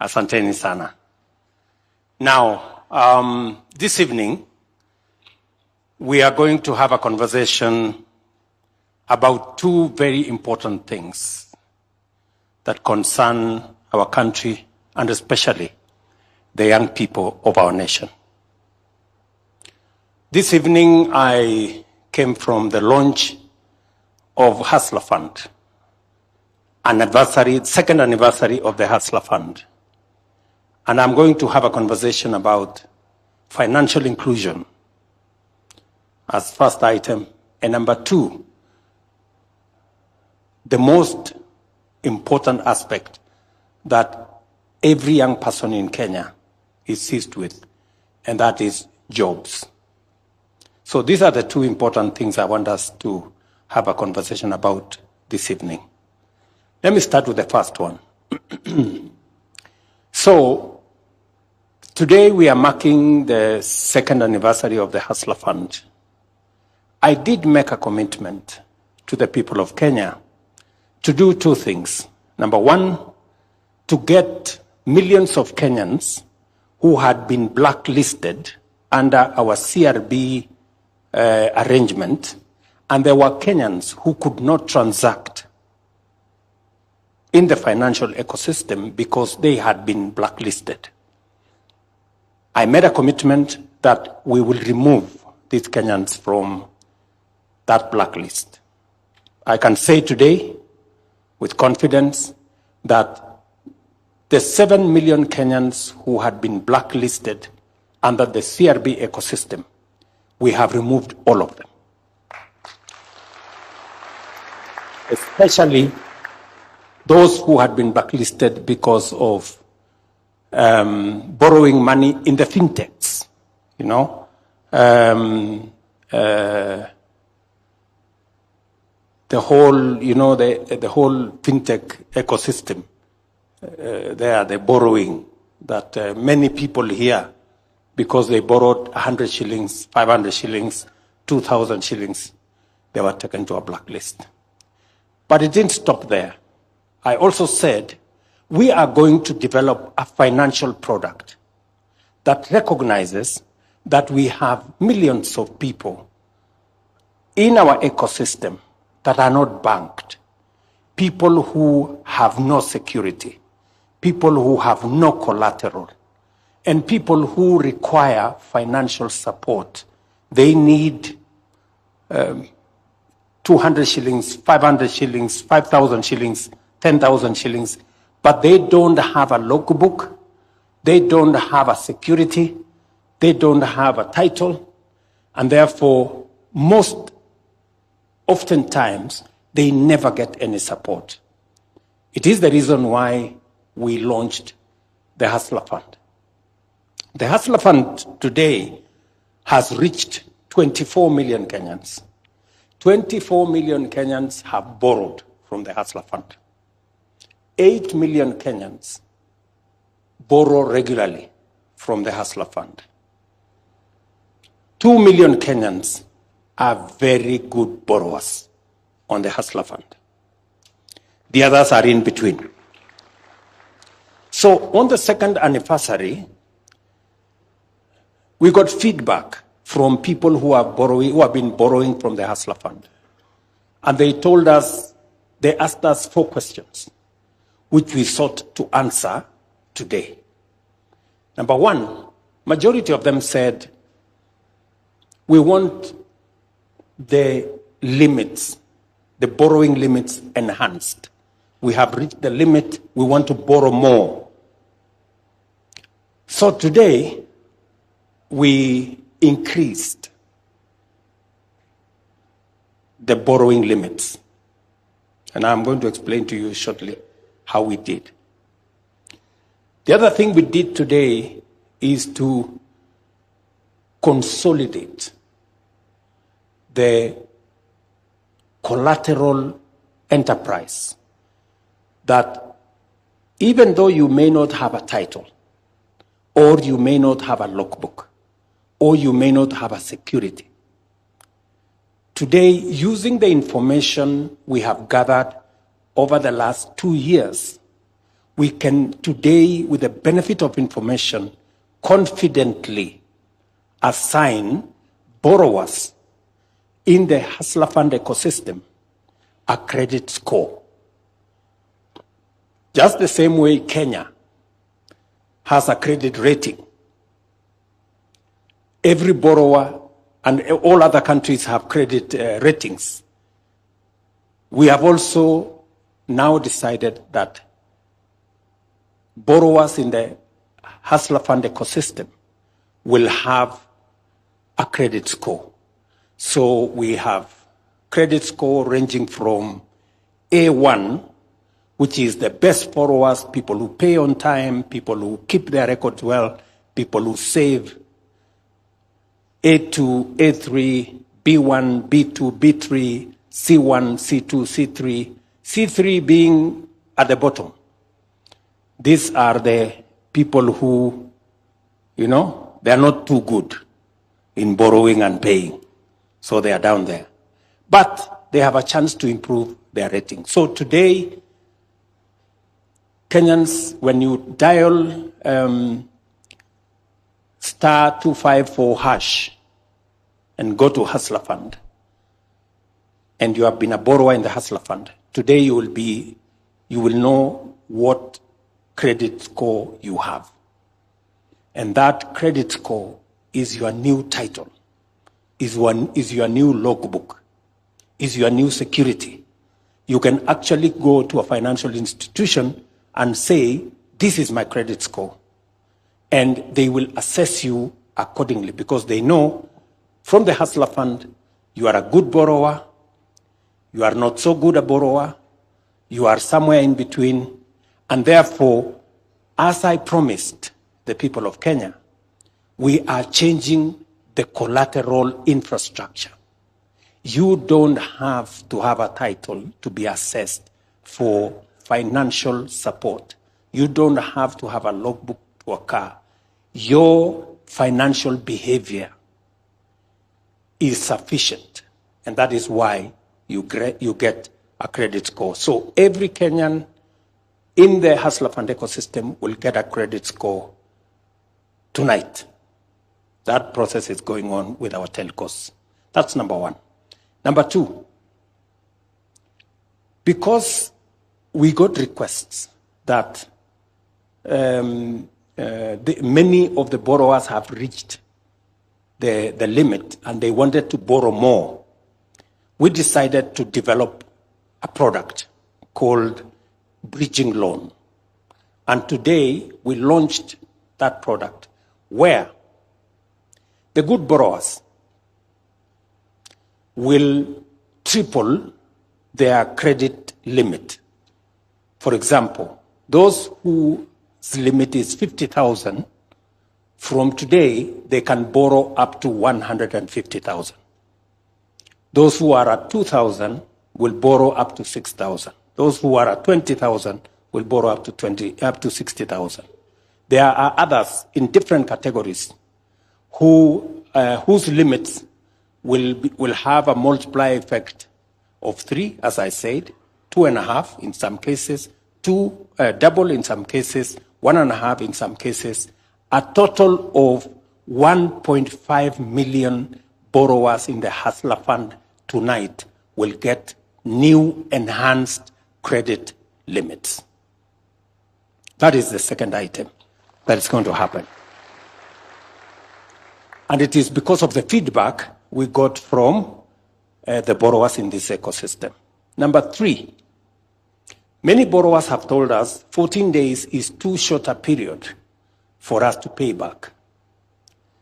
Asanteni sana. Now, this evening, we are going to have a conversation about two very important things that concern our country and especially the young people of our nation. This evening, I came from the launch of Hustler Fund, second anniversary of the Hustler Fund. And I'm going to have a conversation about financial inclusion as first item. And number two, the most important aspect that every young person in Kenya is seized with, and that is jobs. So these are the two important things I want us to have a conversation about this evening. Let me start with the first one. So today we are marking the second anniversary of the Hustler Fund. I did make a commitment to the people of Kenya to do two things. Number one, to get millions of Kenyans who had been blacklisted under our CRB arrangement, and there were Kenyans who could not transact in the financial ecosystem because they had been blacklisted. I made a commitment that we will remove these Kenyans from that blacklist. I can say today with confidence that the 7 million Kenyans who had been blacklisted under the CRB ecosystem, we have removed all of them. Especially those who had been blacklisted because of borrowing money in the fintechs, the whole fintech ecosystem. The borrowing that many people here, because they borrowed 100 shillings, 500 shillings, 2,000 shillings, they were taken to a blacklist. But it didn't stop there. I also said, we are going to develop a financial product that recognizes that we have millions of people in our ecosystem that are not banked, people who have no security, people who have no collateral, and people who require financial support. They need 200 shillings, 500 shillings, 5,000 shillings, 10,000 shillings, but they don't have a logbook, they don't have a security, they don't have a title, and therefore, oftentimes, they never get any support. It is the reason why we launched the Hustler Fund. The Hustler Fund today has reached 24 million Kenyans. 24 million Kenyans have borrowed from the Hustler Fund. 8 million Kenyans borrow regularly from the Hustler Fund. 2 million Kenyans are very good borrowers on the Hustler Fund. The others are in between. So on the second anniversary, we got feedback from people who have been borrowing from the Hustler Fund. And they asked us 4 questions, which we sought to answer today. Number one, majority of them said, we want the limits, the borrowing limits enhanced. We have reached the limit, we want to borrow more. So today, we increased the borrowing limits. And I'm going to explain to you shortly how we did. The other thing we did today is to consolidate the collateral enterprise that even though you may not have a title, or you may not have a logbook, or you may not have a security, today, using the information we have gathered over the last 2 years, we can today, with the benefit of information, confidently assign borrowers in the Hustler Fund ecosystem a credit score. Just the same way Kenya has a credit rating. Every borrower and all other countries have credit ratings. We have also now decided that borrowers in the Hustler Fund ecosystem will have a credit score. So we have credit score ranging from A1, which is the best borrowers, people who pay on time, people who keep their records well, people who save, A2, A3, B1, B2, B3, C1, C2, C3, C3 being at the bottom. These are the people who, they are not too good in borrowing and paying. So they are down there. But they have a chance to improve their rating. So today, Kenyans, when you dial star 254 hash and go to Hustler Fund, and you have been a borrower in the Hustler Fund, today you will know what credit score you have. And that credit score is your new title, is your new logbook, is your new security. You can actually go to a financial institution and say, this is my credit score. And they will assess you accordingly because they know from the Hustler Fund, you are a good borrower, you are not so good a borrower, you are somewhere in between. And therefore, as I promised the people of Kenya, we are changing the collateral infrastructure. You don't have to have a title to be assessed for financial support. You don't have to have a logbook to a car. Your financial behavior is sufficient, and that is why you get a credit score. So every Kenyan in the Hustler Fund ecosystem will get a credit score tonight. That process is going on with our telcos. That's number one. Number two, because we got requests that many of the borrowers have reached the limit and they wanted to borrow more, we decided to develop a product called Bridging Loan. And today we launched that product where the good borrowers will triple their credit limit. For example, those whose limit is 50,000, from today they can borrow up to 150,000. Those who are at 2,000 will borrow up to 6,000. Those who are at 20,000 will borrow up to 60,000. There are others in different categories whose limits will have a multiplier effect of 3, as I said, 2.5 in some cases, double in some cases, 1.5 in some cases. A total of 1.5 million borrowers in the Hustler Fund tonight will get new enhanced credit limits. That is the second item that is going to happen. And it is because of the feedback we got from the borrowers in this ecosystem. Number 3, many borrowers have told us 14 days is too short a period for us to pay back.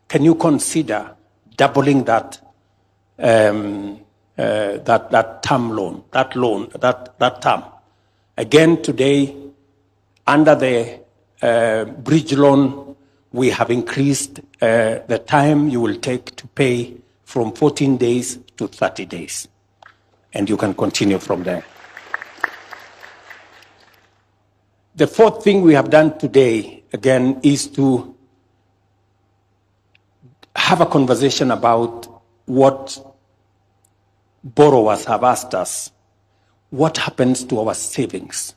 Can you consider doubling that term loan, that term? Again, today, under the bridge loan, we have increased the time you will take to pay from 14 days to 30 days. And you can continue from there. The fourth thing we have done today, again, is to have a conversation about what borrowers have asked us. What happens to our savings?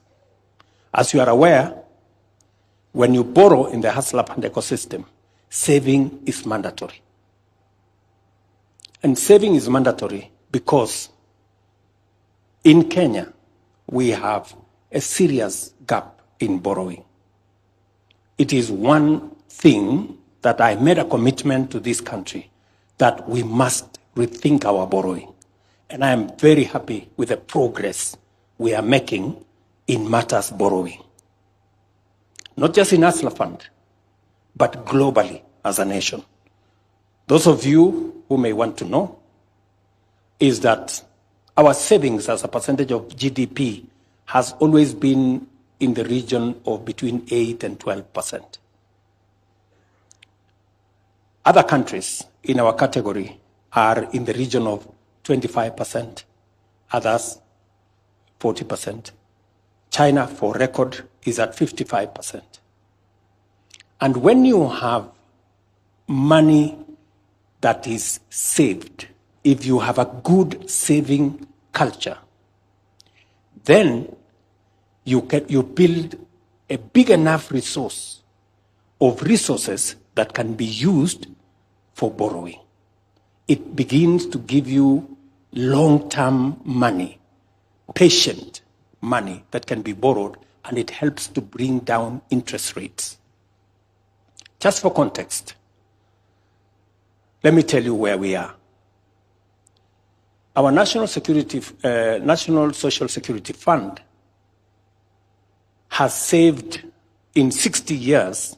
As you are aware, when you borrow in the hustler fund ecosystem, saving is mandatory. And saving is mandatory because in Kenya, we have a serious gap in borrowing. It is one thing that I made a commitment to this country that we must rethink our borrowing. And I am very happy with the progress we are making in matters borrowing. Not just in Hustler Fund, but globally as a nation. Those of you who may want to know is that our savings as a percentage of GDP has always been in the region of between 8 and 12%. Other countries in our category are in the region of 25%, others 40%. China, for record, is at 55%. And when you have money that is saved, if you have a good saving culture, then you build a big enough resource of resources that can be used for borrowing. It begins to give you long-term money, patient money that can be borrowed, and it helps to bring down interest rates. Just for context, let me tell you where we are. Our National Social Security Fund has saved in 60 years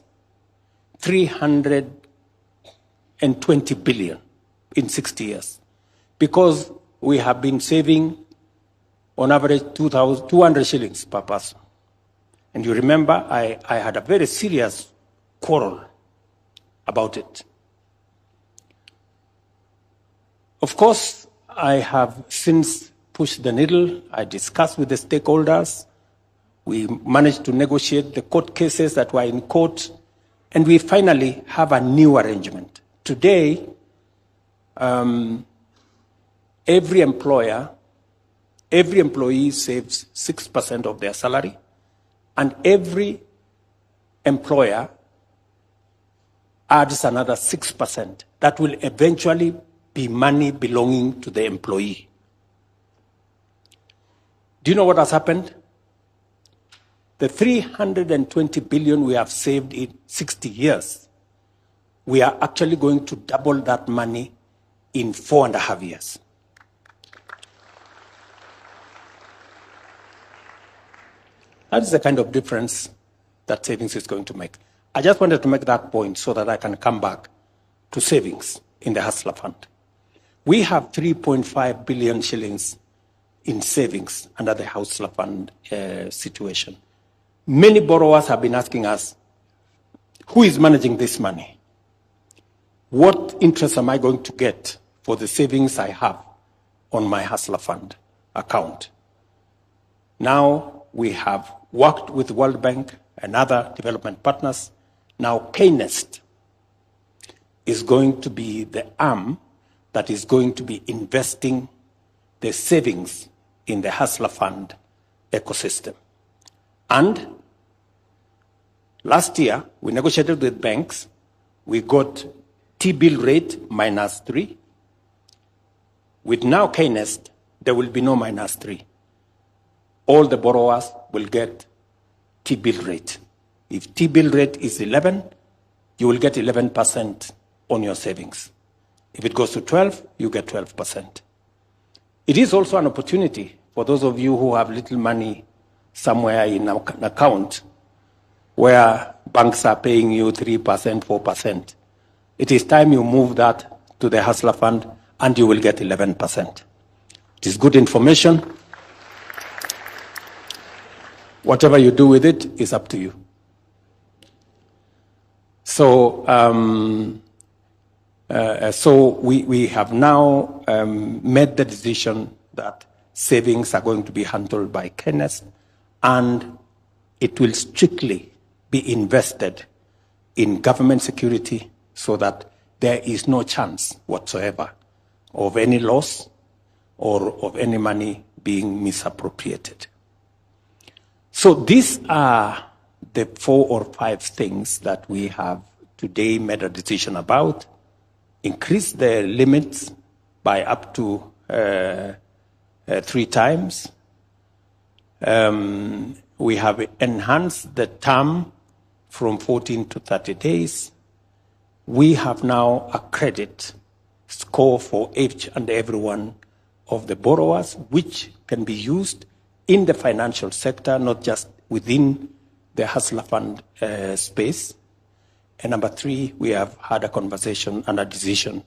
320 billion in 60 years, because we have been saving on average 200 shillings per person. And you remember I had a very serious quarrel about it. Of course, I have since pushed the needle. I discussed with the stakeholders. We managed to negotiate the court cases that were in court, and we finally have a new arrangement. Today, every employee saves 6% of their salary, and every employer adds another 6%. That will eventually be money belonging to the employee. Do you know what has happened? The 320 billion we have saved in 60 years, we are actually going to double that money in 4.5 years. That is the kind of difference that savings is going to make. I just wanted to make that point so that I can come back to savings in the Hustler Fund. We have 3.5 billion shillings in savings under the Hustler Fund situation. Many borrowers have been asking us, who is managing this money? What interest am I going to get for the savings I have on my Hustler Fund account? Now we have worked with World Bank and other development partners. Now KNEST is going to be the arm that is going to be investing the savings in the Hustler Fund ecosystem. And last year, we negotiated with banks. We got T-bill rate -3. With now KNEST, there will be no -3. All the borrowers will get T-bill rate. If T-bill rate is 11, you will get 11% on your savings. If it goes to 12, you get 12%. It is also an opportunity for those of you who have little money somewhere in an account where banks are paying you 3%, 4%. It is time you move that to the Hustler Fund and you will get 11%. It is good information. Whatever you do with it is up to you. So, we have now made the decision that savings are going to be handled by KNEST, and it will strictly be invested in government security so that there is no chance whatsoever of any loss or of any money being misappropriated. So these are the 4 or 5 things that we have today made a decision about: increase the limits by up to 3 times. We have enhanced the term from 14 to 30 days. We have now a credit score for each and every one of the borrowers, which can be used in the financial sector, not just within the Hustler Fund space. And number 3, we have had a conversation and a decision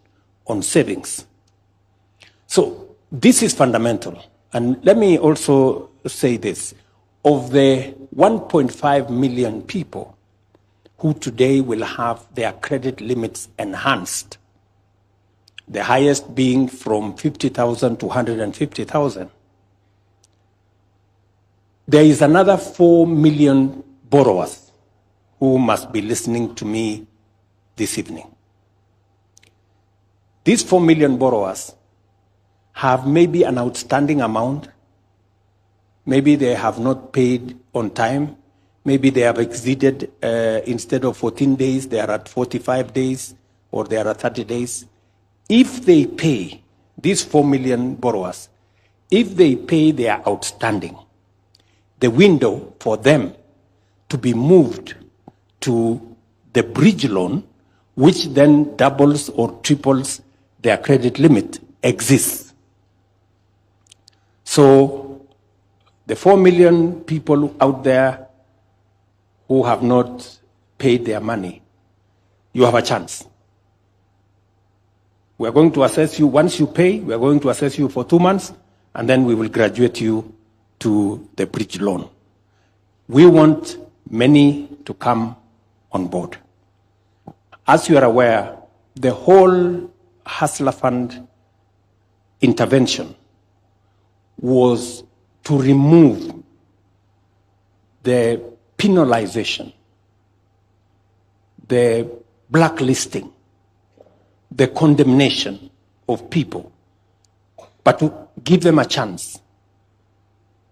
on savings. So this is fundamental. And let me also say this: of the 1.5 million people who today will have their credit limits enhanced, the highest being from 50,000 to 150,000, there is another 4 million borrowers who must be listening to me this evening. These 4 million borrowers have maybe an outstanding amount. Maybe they have not paid on time. Maybe they have exceeded, instead of 14 days, they are at 45 days, or they are at 30 days. If they pay, these 4 million borrowers, if they pay their outstanding, the window for them to be moved to the bridge loan, which then doubles or triples their credit limit, exists. So the 4 million people out there who have not paid their money, you have a chance. We are going to assess you. Once you pay, we are going to assess you for 2 months, and then we will graduate you to the bridge loan. We want many to come on board. As you are aware, the whole Hustler Fund intervention was to remove the penalization, the blacklisting, the condemnation of people, but to give them a chance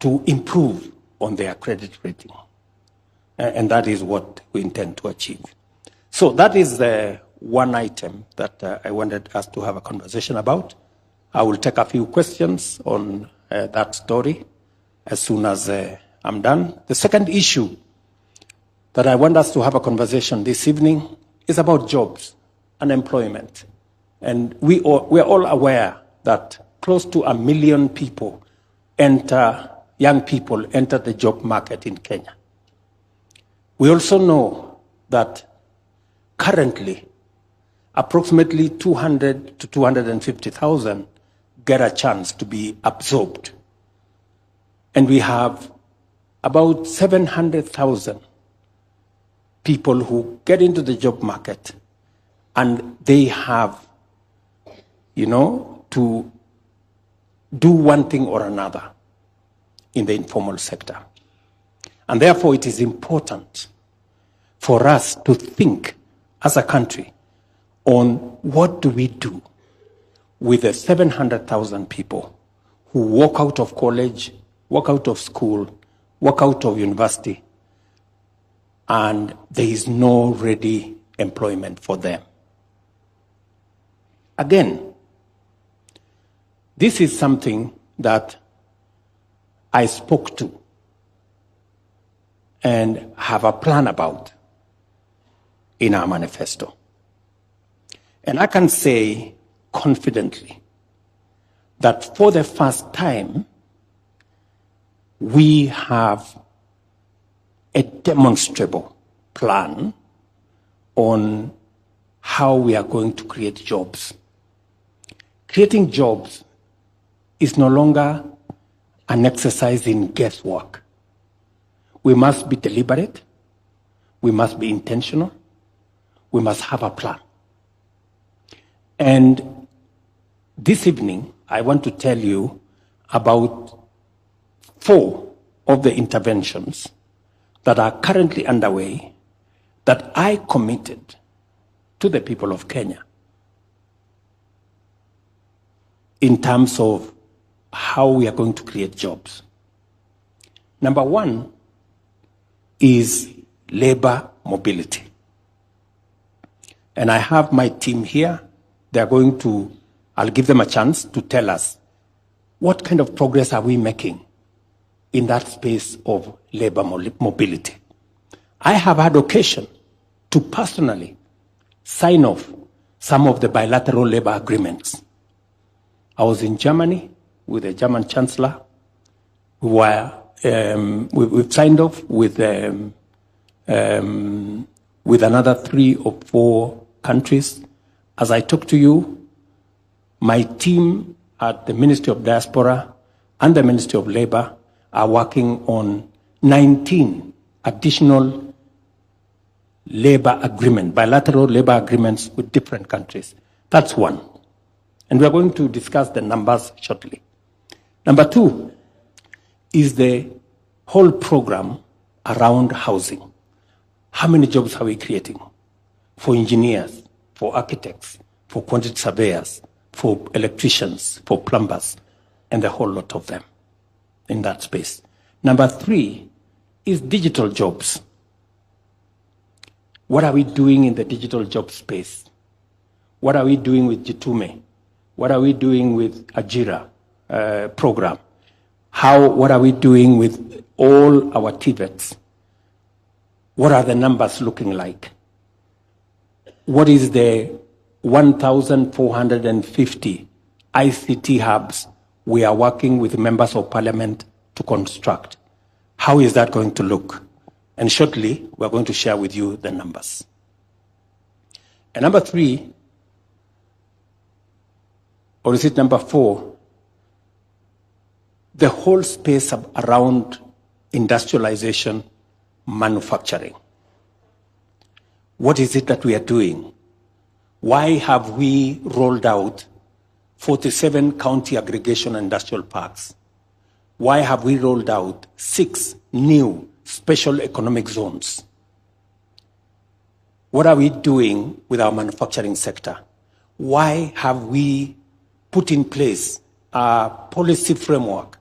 to improve on their credit rating. And that is what we intend to achieve. So that is the one item that I wanted us to have a conversation about. I will take a few questions on that story as soon as I'm done. The second issue that I want us to have a conversation this evening is about jobs and employment. And we are all aware that close to 1 million people young people enter the job market in Kenya. We also know that currently approximately 200 to 250,000 get a chance to be absorbed. And we have about 700,000 people who get into the job market, and they have, to do one thing or another in the informal sector. And therefore, it is important for us to think as a country on what do we do with the 700,000 people who walk out of college, walk out of school, walk out of university, and there is no ready employment for them. Again, this is something that I spoke to and have a plan about in our manifesto. And I can say confidently that for the first time, we have a demonstrable plan on how we are going to create jobs. Creating jobs is no longer an exercise in guesswork. We must be deliberate. We must be intentional. We must have a plan. And this evening, I want to tell you about 4 of the interventions that are currently underway that I committed to the people of Kenya in terms of how we are going to create jobs. Number 1 is labor mobility. And I have my team here. They're going to, I'll give them a chance to tell us what kind of progress are we making in that space of labor mobility. I have had occasion to personally sign off some of the bilateral labor agreements. I was in Germany with the German Chancellor. We've signed off with another 3 or 4 countries. As I talk to you, my team at the Ministry of Diaspora and the Ministry of Labor are working on 19 additional labor agreements, bilateral labor agreements with different countries. That's one. And we're going to discuss the numbers shortly. Number 2 is the whole program around housing. How many jobs are we creating? For engineers, for architects, for quantity surveyors, for electricians, for plumbers, and a whole lot of them in that space. Number 3 is digital jobs. What are we doing in the digital job space? What are we doing with Jitume? What are we doing with Ajira program? What are we doing with all our TVETs? What are the numbers looking like? What is the 1,450 ICT hubs we are working with members of parliament to construct? How is that going to look? And shortly, we're going to share with you the numbers. And number 3, or is it number 4? The whole space around industrialization, manufacturing. What is it that we are doing? Why have we rolled out 47 county aggregation industrial parks? Why have we rolled out 6 new special economic zones? What are we doing with our manufacturing sector? Why have we put in place a policy framework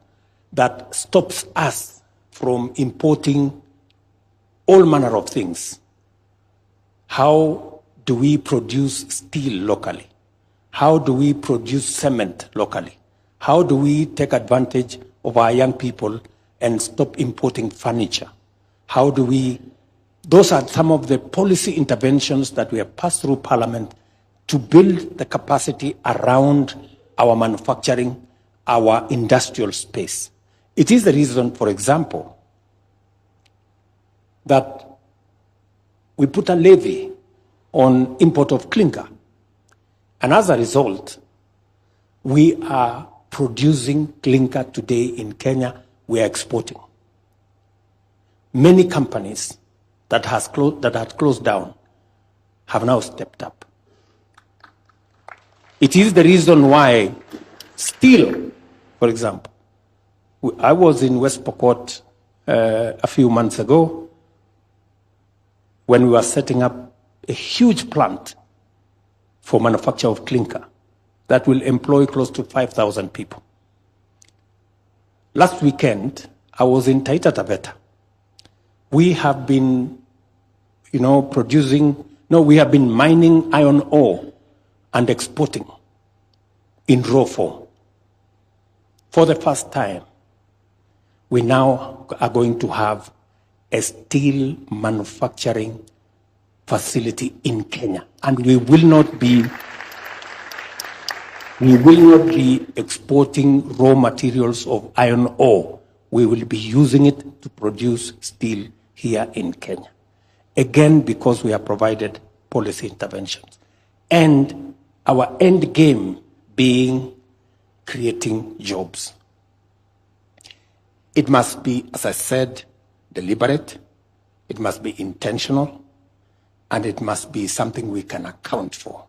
that stops us from importing all manner of things? How do we produce steel locally? How do we produce cement locally? How do we take advantage of our young people and stop importing furniture? How do we? Those are some of the policy interventions that we have passed through Parliament to build the capacity around our manufacturing, our industrial space. It is the reason, for example, that we put a levy on import of clinker. And as a result, we are producing clinker today in Kenya, we are exporting. Many companies that had closed down have now stepped up. It is the reason why steel, for example, I was in West Pokot a few months ago when we were setting up a huge plant for manufacture of clinker that will employ close to 5,000 people. Last weekend, I was in Taita Taveta. We have been, we have been mining iron ore and exporting in raw form. For the first time, we now are going to have a steel manufacturing facility in Kenya. And we will not be exporting raw materials of iron ore. We will be using it to produce steel here in Kenya. Again, because we have provided policy interventions. And our end game being creating jobs. It must be, as I said, deliberate, it must be intentional, and it must be something we can account for.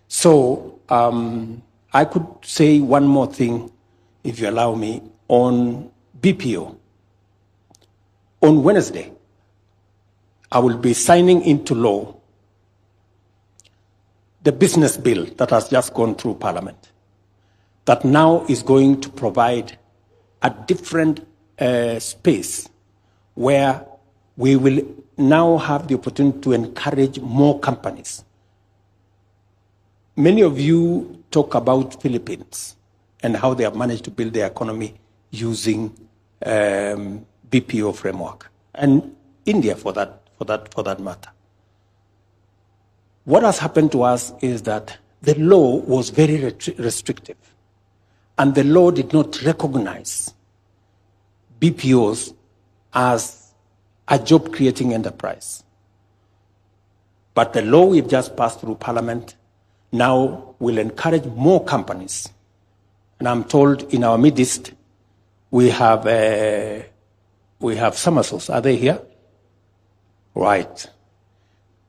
So I could say one more thing, if you allow me, on BPO. On Wednesday, I will be signing into law the business bill that has just gone through Parliament, that now is going to provide a different space where we will now have the opportunity to encourage more companies. Many of you talk about Philippines and how they have managed to build their economy using BPO framework, and India for that matter. What has happened to us is that the law was very restrictive, and the law did not recognize BPOs as a job-creating enterprise. But the law we've just passed through Parliament now will encourage more companies. And I'm told in our midst, we have Somersaults. Are they here? Right.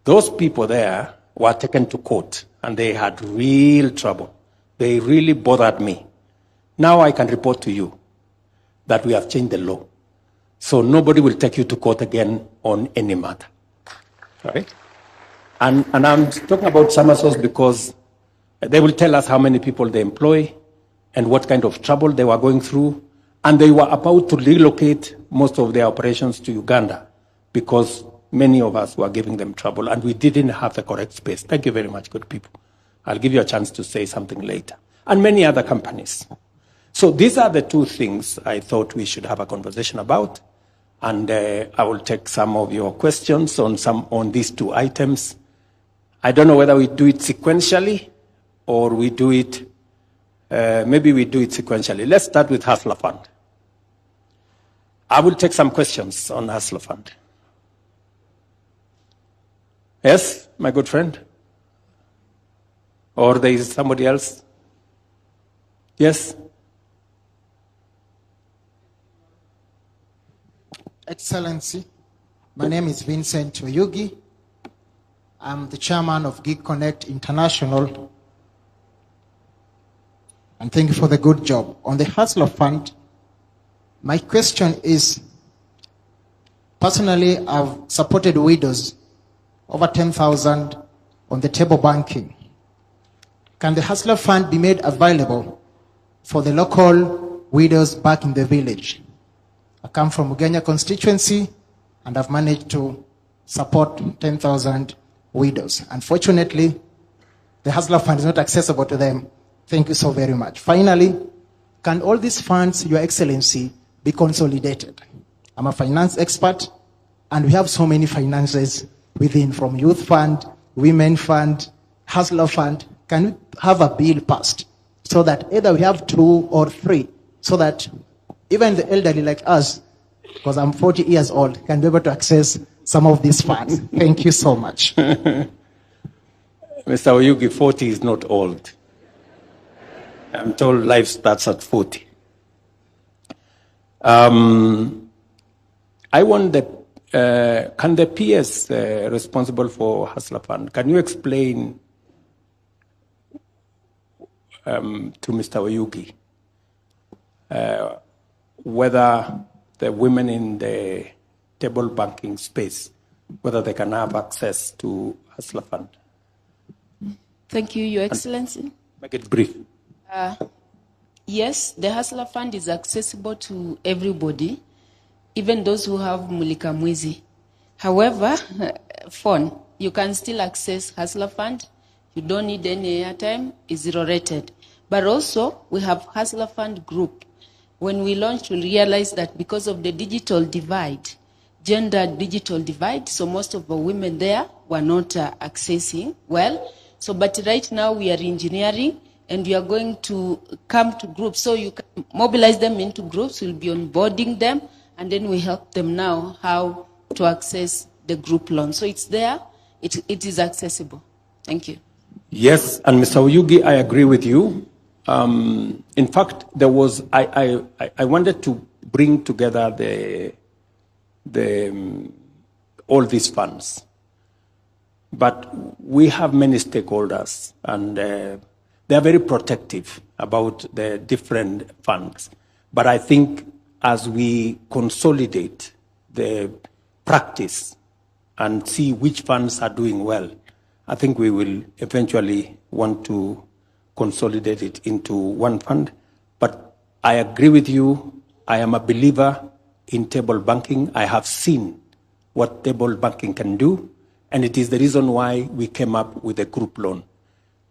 Those people there were taken to court, and they had real trouble. They really bothered me. Now I can report to you that we have changed the law. So nobody will take you to court again on any matter. Right? And I'm talking about Somersaults because they will tell us how many people they employ and what kind of trouble they were going through. And they were about to relocate most of their operations to Uganda because many of us were giving them trouble, and we didn't have the correct space. Thank you very much, good people. I'll give you a chance to say something later. And many other companies. So these are the two things I thought we should have a conversation about. And I will take some of your questions on these two items. I don't know whether we do it sequentially or we do it, maybe we do it sequentially. Let's start with Hustler Fund. I will take some questions on Hustler Fund. Yes, my good friend? Or there is somebody else? Yes? Excellency, my name is Vincent Oyugi. I'm the chairman of Gig Connect International. And thank you for the good job. On the Hustler Fund, my question is, personally, I've supported widows, over 10,000 on the table banking. Can the Hustler Fund be made available for the local widows back in the village? I come from Ugenya constituency, and I've managed to support 10,000 widows. Unfortunately, the Hustler Fund is not accessible to them. Thank you so very much. Finally, can all these funds, Your Excellency, be consolidated? I'm a finance expert, and we have so many finances within, from Youth Fund, Women Fund, Hustler Fund. Can we have a bill passed so that either we have 2 or 3, so that even the elderly like us, because I'm 40 years old, can be able to access some of these funds? Thank you so much. Mr. Oyugi, 40 is not old. I'm told life starts at 40. I want can the PS responsible for Hustler Fund, can you explain to Mr. Oyugi whether the women in the table banking space, whether they can have access to Hustler Fund? Thank you, Your Excellency. Make it brief. Yes, the Hustler Fund is accessible to everybody, even those who have Mulika Mwizi. However, phone, you can still access Hustler Fund. You don't need any airtime. It's zero rated. But also, we have Hustler Fund group. When we launched, we realized that because of the digital divide, gender digital divide, so most of the women there were not accessing well. So, but right now we are engineering, and we are going to come to groups. So you can mobilize them into groups, we'll be onboarding them, and then we help them now how to access the group loan. So it's there, it is accessible. Thank you. Yes, and Mr. Oyugi, I agree with you. In fact, there was, I wanted to bring together all these funds. But we have many stakeholders, and they are very protective about the different funds. But I think as we consolidate the practice and see which funds are doing well, I think we will eventually want to consolidate it into one fund. But I agree with you. I am a believer in table banking. I have seen what table banking can do, and it is the reason why we came up with a group loan.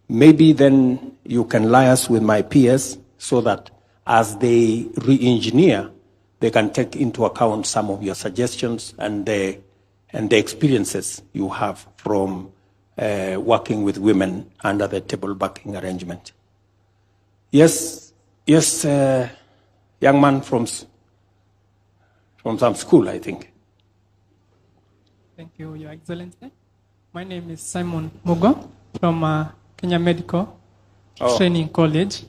Maybe then you can liaise with my peers so that as they re-engineer, they can take into account some of your suggestions and the experiences you have from working with women under the table banking arrangement. Yes, young man from some school, I think. Thank you, Your Excellency. My name is Simon Mugo from Kenya Medical Training College.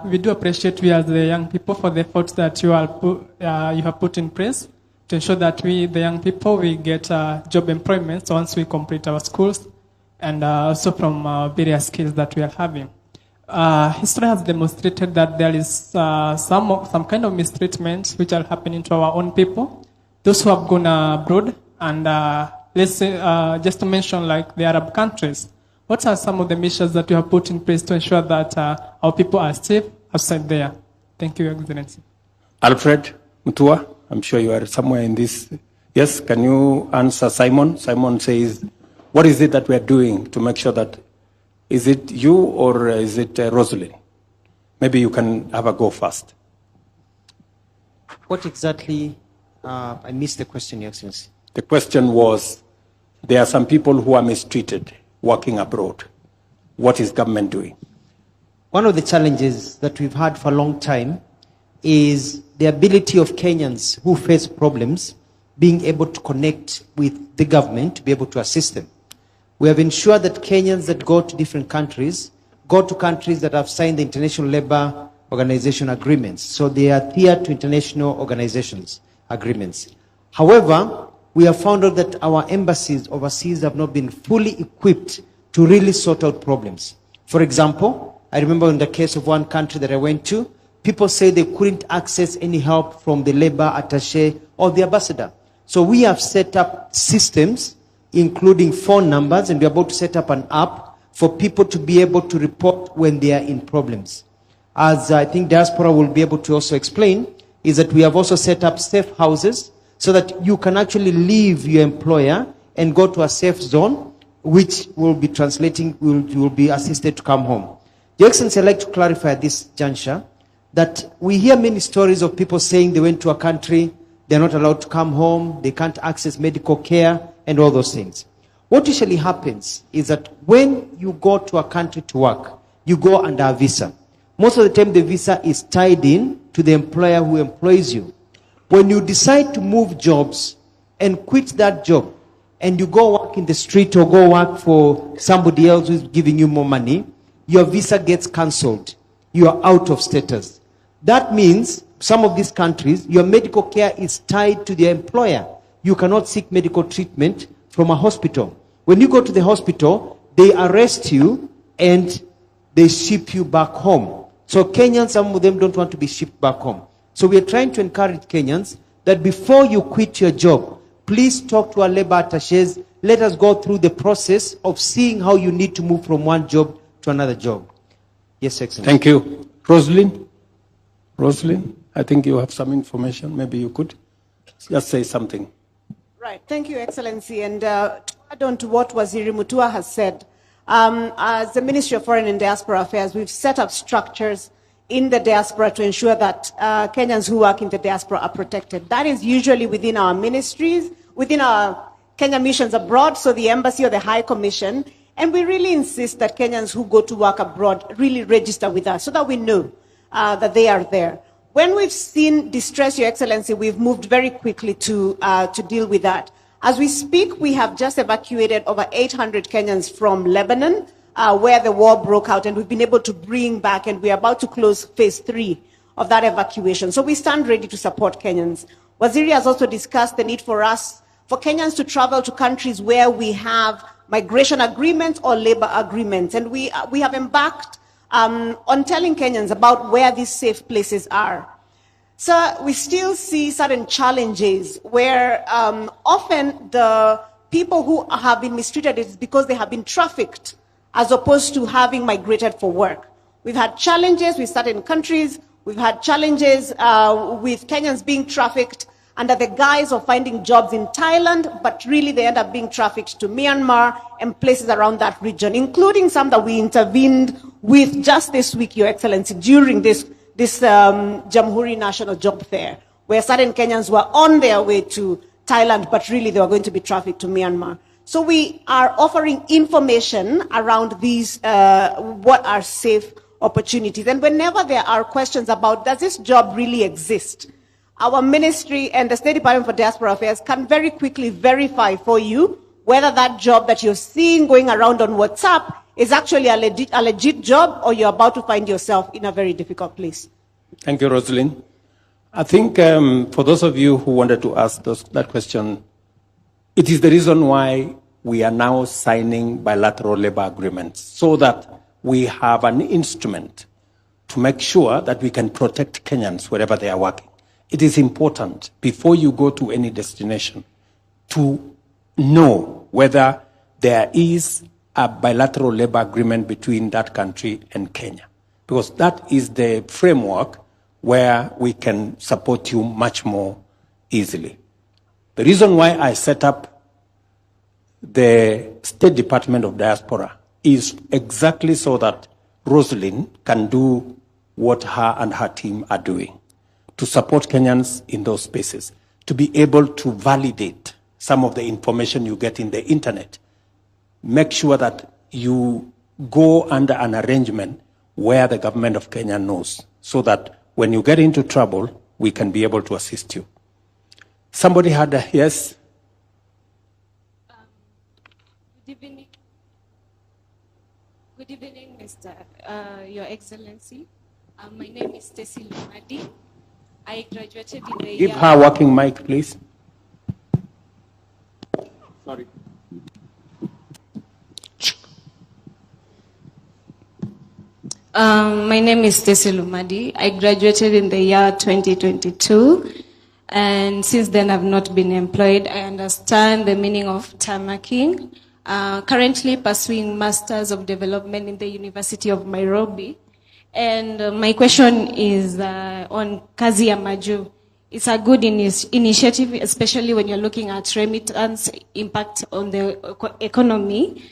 We do appreciate we as the young people for the efforts that you have put in place to ensure that we, the young people, we get job employment once we complete our schools, and also from various skills that we are having. History has demonstrated that there is some kind of mistreatment which are happening to our own people, those who have gone abroad, and let's say, just to mention like the Arab countries. What are some of the measures that you have put in place to ensure that our people are safe outside there? Thank you, Your Excellency. Alfred Mutua, I'm sure you are somewhere in this. Yes, can you answer Simon? Simon says, what is it that we are doing to make sure that, is it you or is it Rosalind? Maybe you can have a go first. What exactly, I missed the question, Your Excellency. The question was, there are some people who are mistreated working abroad. What is government doing? One of the challenges that we've had for a long time is the ability of Kenyans who face problems being able to connect with the government to be able to assist them. We have ensured that Kenyans that go to different countries go to countries that have signed the International Labour Organization agreements. So they adhere to international organizations agreements. However, we have found out that our embassies overseas have not been fully equipped to really sort out problems. For example, I remember in the case of one country that I went to, people say they couldn't access any help from the labor attaché or the ambassador. So we have set up systems, including phone numbers, and we're about to set up an app for people to be able to report when they are in problems. As I think diaspora will be able to also explain, is that we have also set up safe houses so that you can actually leave your employer and go to a safe zone, which will be translating, you will be assisted to come home. Your Excellency, I'd like to clarify at this juncture that we hear many stories of people saying they went to a country, they're not allowed to come home, they can't access medical care, and all those things. What usually happens is that when you go to a country to work, you go under a visa. Most of the time, the visa is tied in to the employer who employs you. When you decide to move jobs and quit that job, and you go work in the street or go work for somebody else who's giving you more money, your visa gets cancelled. You are out of status. That means some of these countries, your medical care is tied to the employer. You cannot seek medical treatment from a hospital. When you go to the hospital, they arrest you and they ship you back home. So Kenyans, some of them don't want to be shipped back home. So we are trying to encourage Kenyans that before you quit your job, please talk to our labor attachés. Let us go through the process of seeing how you need to move from one job to another job. Yes, Excellency. Thank you. Rosalind? Rosalind, I think you have some information. Maybe you could just say something. Right. Thank you, Excellency. And to add on to what Waziri Mutua has said, as the Ministry of Foreign and Diaspora Affairs, we've set up structures in the diaspora to ensure that Kenyans who work in the diaspora are protected. That is usually within our ministries, within our Kenya missions abroad, so the embassy or the High Commission. And we really insist that Kenyans who go to work abroad really register with us so that we know that they are there. When we've seen distress, Your Excellency, we've moved very quickly to deal with that. As we speak, we have just evacuated over 800 Kenyans from Lebanon, where the war broke out, and we've been able to bring back, and we're about to close phase 3 of that evacuation. So we stand ready to support Kenyans. Waziri has also discussed the need for Kenyans to travel to countries where we have migration agreements or labor agreements. And we have embarked on telling Kenyans about where these safe places are. So we still see certain challenges where often the people who have been mistreated is because they have been trafficked as opposed to having migrated for work. We've had challenges with certain countries. We've had challenges with Kenyans being trafficked. under the guise of finding jobs in Thailand, but really they end up being trafficked to Myanmar and places around that region, including some that we intervened with just this week, Your Excellency, during this Jamhuri National Job Fair, where certain Kenyans were on their way to Thailand, but really they were going to be trafficked to Myanmar. So we are offering information around these, what are safe opportunities. And whenever there are questions about, does this job really exist? Our ministry and the State Department for Diaspora Affairs can very quickly verify for you whether that job that you're seeing going around on WhatsApp is actually a legit job, or you're about to find yourself in a very difficult place. Thank you, Rosalind. I think for those of you who wanted to ask that question, it is the reason why we are now signing bilateral labor agreements, so that we have an instrument to make sure that we can protect Kenyans wherever they are working. It is important, before you go to any destination, to know whether there is a bilateral labor agreement between that country and Kenya, because that is the framework where we can support you much more easily. The reason why I set up the State Department of Diaspora is exactly so that Rosalind can do what her and her team are doing, to support Kenyans in those spaces, to be able to validate some of the information you get in the internet. Make sure that you go under an arrangement where the government of Kenya knows, so that when you get into trouble, we can be able to assist you. Somebody had a yes? Good evening. Good evening, Mr. Your Excellency. My name is Stacy Lumadi. I graduated in the Give her a working mic, please. Sorry. My name is Stacy Lumadi. I graduated in the year 2022, and since then I've not been employed. I understand the meaning of tarmacking. Currently pursuing Masters of Development in the University of Nairobi. And my question is on Kazi ya Maju. It's a good initiative, especially when you're looking at remittance impact on the economy.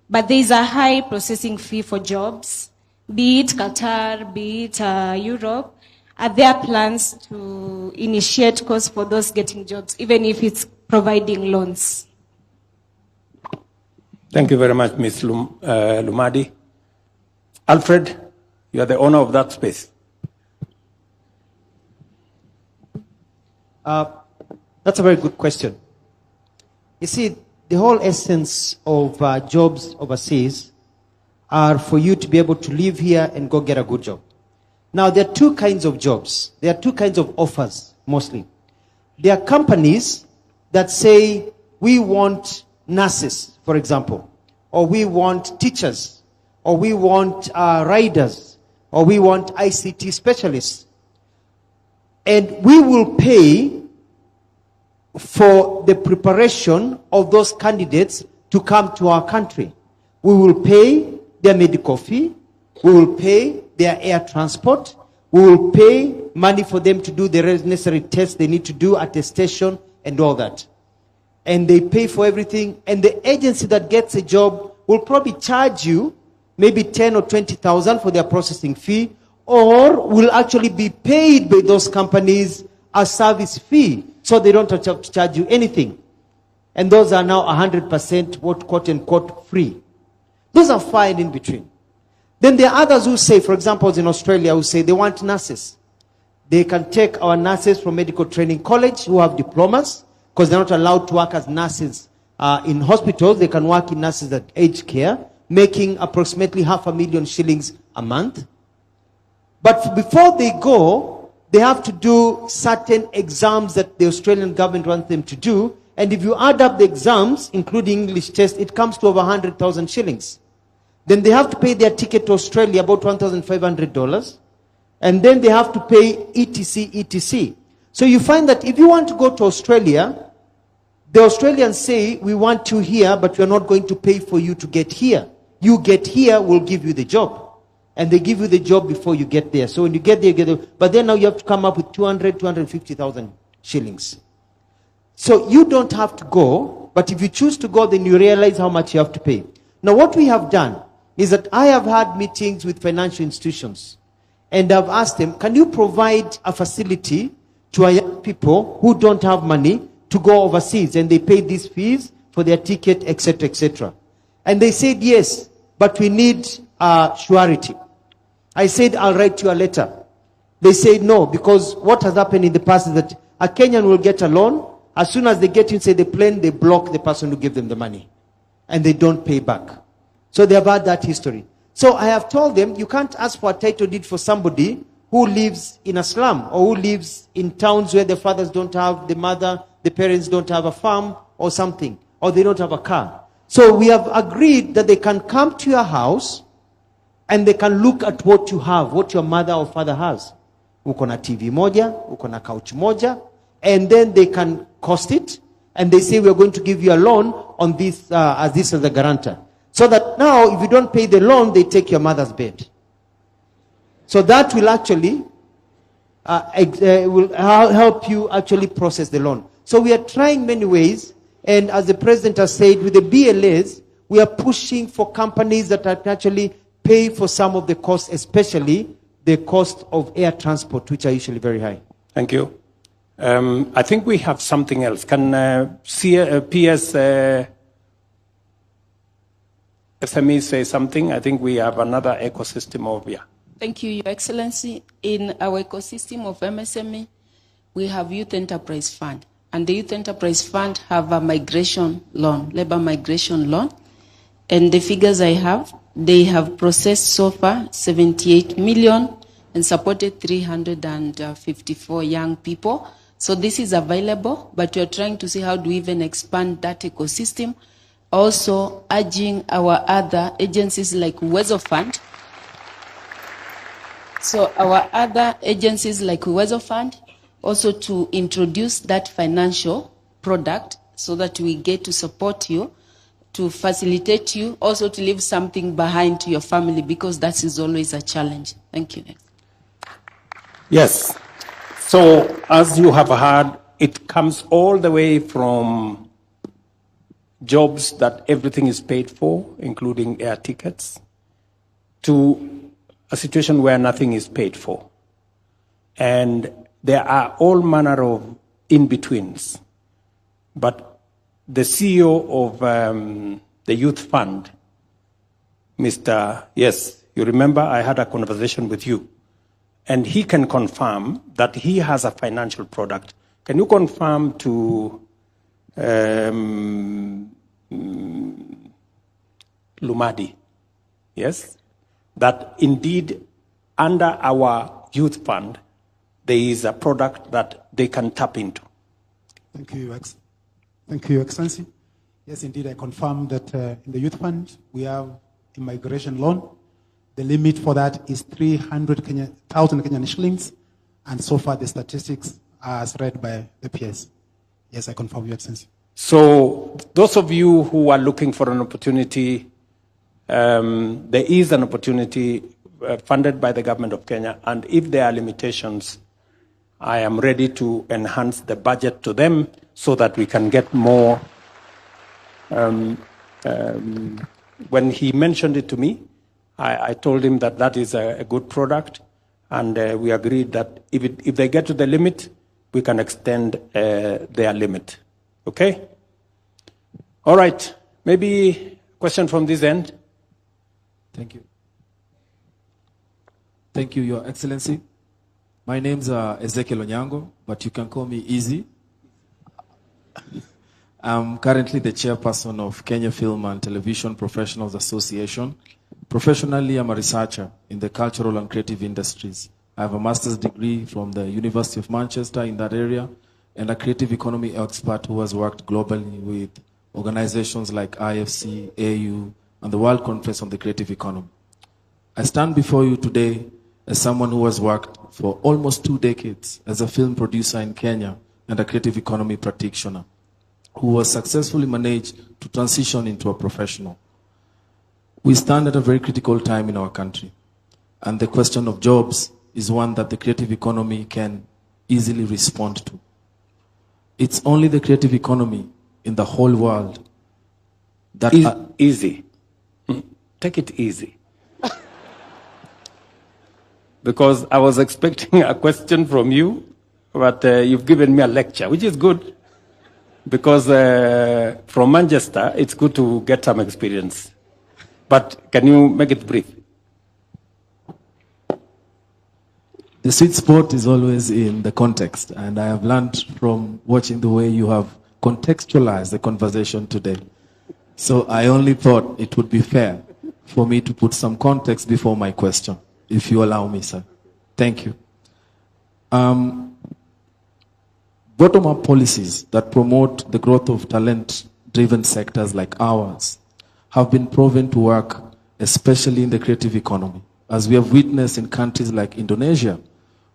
But there is a high processing fee for jobs, be it Qatar, be it Europe. Are there plans to initiate costs for those getting jobs, even if it's providing loans? Thank you very much, Ms. Lumadi. Alfred, you are the owner of that space. That's a very good question. You see, the whole essence of jobs overseas are for you to be able to live here and go get a good job. Now, there are two kinds of jobs. There are two kinds of offers, mostly. There are companies that say, we want nurses, for example, or we want teachers, or we want riders, or we want ICT specialists. And we will pay for the preparation of those candidates to come to our country. We will pay their medical fee, we will pay their air transport, we will pay money for them to do the necessary tests they need to do at the station and all that. And they pay for everything, and the agency that gets a job will probably charge you maybe 10 or 20,000 for their processing fee, or will actually be paid by those companies a service fee, so they don't have to charge you anything. And those are now 100% what quote unquote free. Those are fine in between. Then there are others who say, for example, in Australia, who say they want nurses. They can take our nurses from medical training college who have diplomas, because they're not allowed to work as nurses in hospitals. They can work in nurses at aged care, making approximately 500,000 shillings a month. But before they go, they have to do certain exams that the Australian government wants them to do. And if you add up the exams, including English test, it comes to over 100,000 shillings. Then they have to pay their ticket to Australia, about $1,500. And then they have to pay etc. So you find that if you want to go to Australia, the Australians say, we want you here, but we're not going to pay for you to get here. You get here, we'll give you the job. And they give you the job before you get there. So when you get there, but then now you have to come up with 250,000 shillings. So you don't have to go, but if you choose to go, then you realize how much you have to pay. Now what we have done is that I have had meetings with financial institutions, and I've asked them, can you provide a facility to our young people who don't have money to go overseas, and they pay these fees for their ticket, etc., etc. And they said yes, but we need surety. I said, I'll write you a letter. They said no, because what has happened in the past is that a Kenyan will get a loan. As soon as they get inside the plane, they block the person who gave them the money, and they don't pay back. So they have had that history. So I have told them, you can't ask for a title deed for somebody who lives in a slum, or who lives in towns where the fathers don't have, the parents don't have a farm or something, or they don't have a car. So we have agreed that they can come to your house and they can look at what you have, what your mother or father has. Uko na TV moja, uko na couch moja, and then they can cost it, and they say, we're going to give you a loan on this, as this as a guarantor. So that now, if you don't pay the loan, they take your mother's bed. So that will actually will help you actually process the loan. So we are trying many ways, and as the president has said, with the BLAs, we are pushing for companies that can actually pay for some of the costs, especially the cost of air transport, which are usually very high. Thank you. I think we have something else. Can PS SME say something? I think we have another ecosystem over here. Thank you, Your Excellency. In our ecosystem of MSME, we have Youth Enterprise Fund. And the Youth Enterprise Fund have a migration loan, labor migration loan. And the figures I have, they have processed so far 78 million and supported 354 young people. So this is available, but we are trying to see how do we even expand that ecosystem. Also urging our other agencies like Uwezo Fund. So our other agencies like Uwezo Fund also to introduce that financial product so that we get to support you, to facilitate you, also to leave something behind to your family, because that is always a challenge. Thank you. Yes. So as you have heard, it comes all the way from jobs that everything is paid for, including air tickets, to a situation where nothing is paid for. And there are all manner of in-betweens. But the CEO of the Youth Fund, Mr. Yes, you remember I had a conversation with you, and he can confirm that he has a financial product. Can you confirm to Lumadi, yes, that indeed under our youth fund, there is a product that they can tap into? Thank you, Your Excellency. Yes, indeed, I confirm that in the youth fund, we have a migration loan. The limit for that is 300,000 Kenyan shillings, and so far the statistics are as read by the PS. Yes, I confirm, Your Excellency. So those of you who are looking for an opportunity, there is an opportunity funded by the government of Kenya, and if there are limitations, I am ready to enhance the budget to them so that we can get more. When he mentioned it to me, I told him that that is a good product, and we agreed that if they get to the limit, we can extend their limit. Okay? All right. Maybe question from this end. Thank you. Thank you, Your Excellency. My name's Ezekiel Onyango, but you can call me Easy. I'm currently the chairperson of Kenya Film and Television Professionals Association. Professionally, I'm a researcher in the cultural and creative industries. I have a master's degree from the University of Manchester in that area, and a creative economy expert who has worked globally with organizations like IFC, AU, and the World Conference on the Creative Economy. I stand before you today as someone who has worked for almost 2 decades as a film producer in Kenya and a creative economy practitioner who has successfully managed to transition into a professional. We stand at a very critical time in our country, and the question of jobs is one that the creative economy can easily respond to. it's only the creative economy in the whole world that... Easy. Take it easy. Because I was expecting a question from you, but you've given me a lecture, which is good. Because from Manchester, it's good to get some experience. But can you make it brief? The sweet spot is always in the context, and I have learned from watching the way you have contextualized the conversation today. So I only thought it would be fair for me to put some context before my question, if you allow me, sir. Thank you. Bottom-up policies that promote the growth of talent-driven sectors like ours have been proven to work, especially in the creative economy, as we have witnessed in countries like Indonesia,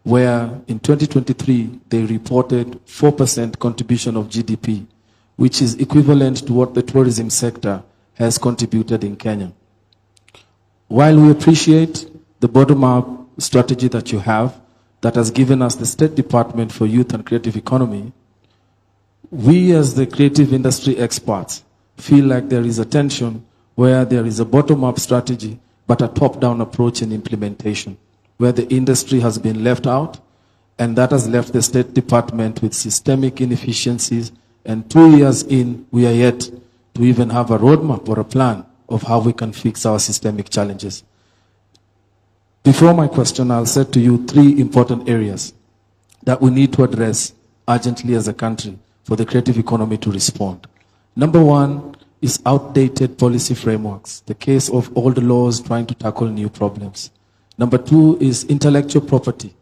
where in 2023 they reported 4% contribution of GDP, which is equivalent to what the tourism sector has contributed in Kenya. While we appreciate the bottom-up strategy that you have, that has given us the State Department for Youth and Creative Economy, we as the creative industry experts feel like there is a tension where there is a bottom-up strategy but a top-down approach in implementation, where the industry has been left out, and that has left the State Department with systemic inefficiencies, and 2 years in, we are yet to even have a roadmap or a plan of how we can fix our systemic challenges. Before my question, I'll say to you 3 important areas that we need to address urgently as a country for the creative economy to respond. Number 1 is outdated policy frameworks, the case of old laws trying to tackle new problems. Number 2 is intellectual property.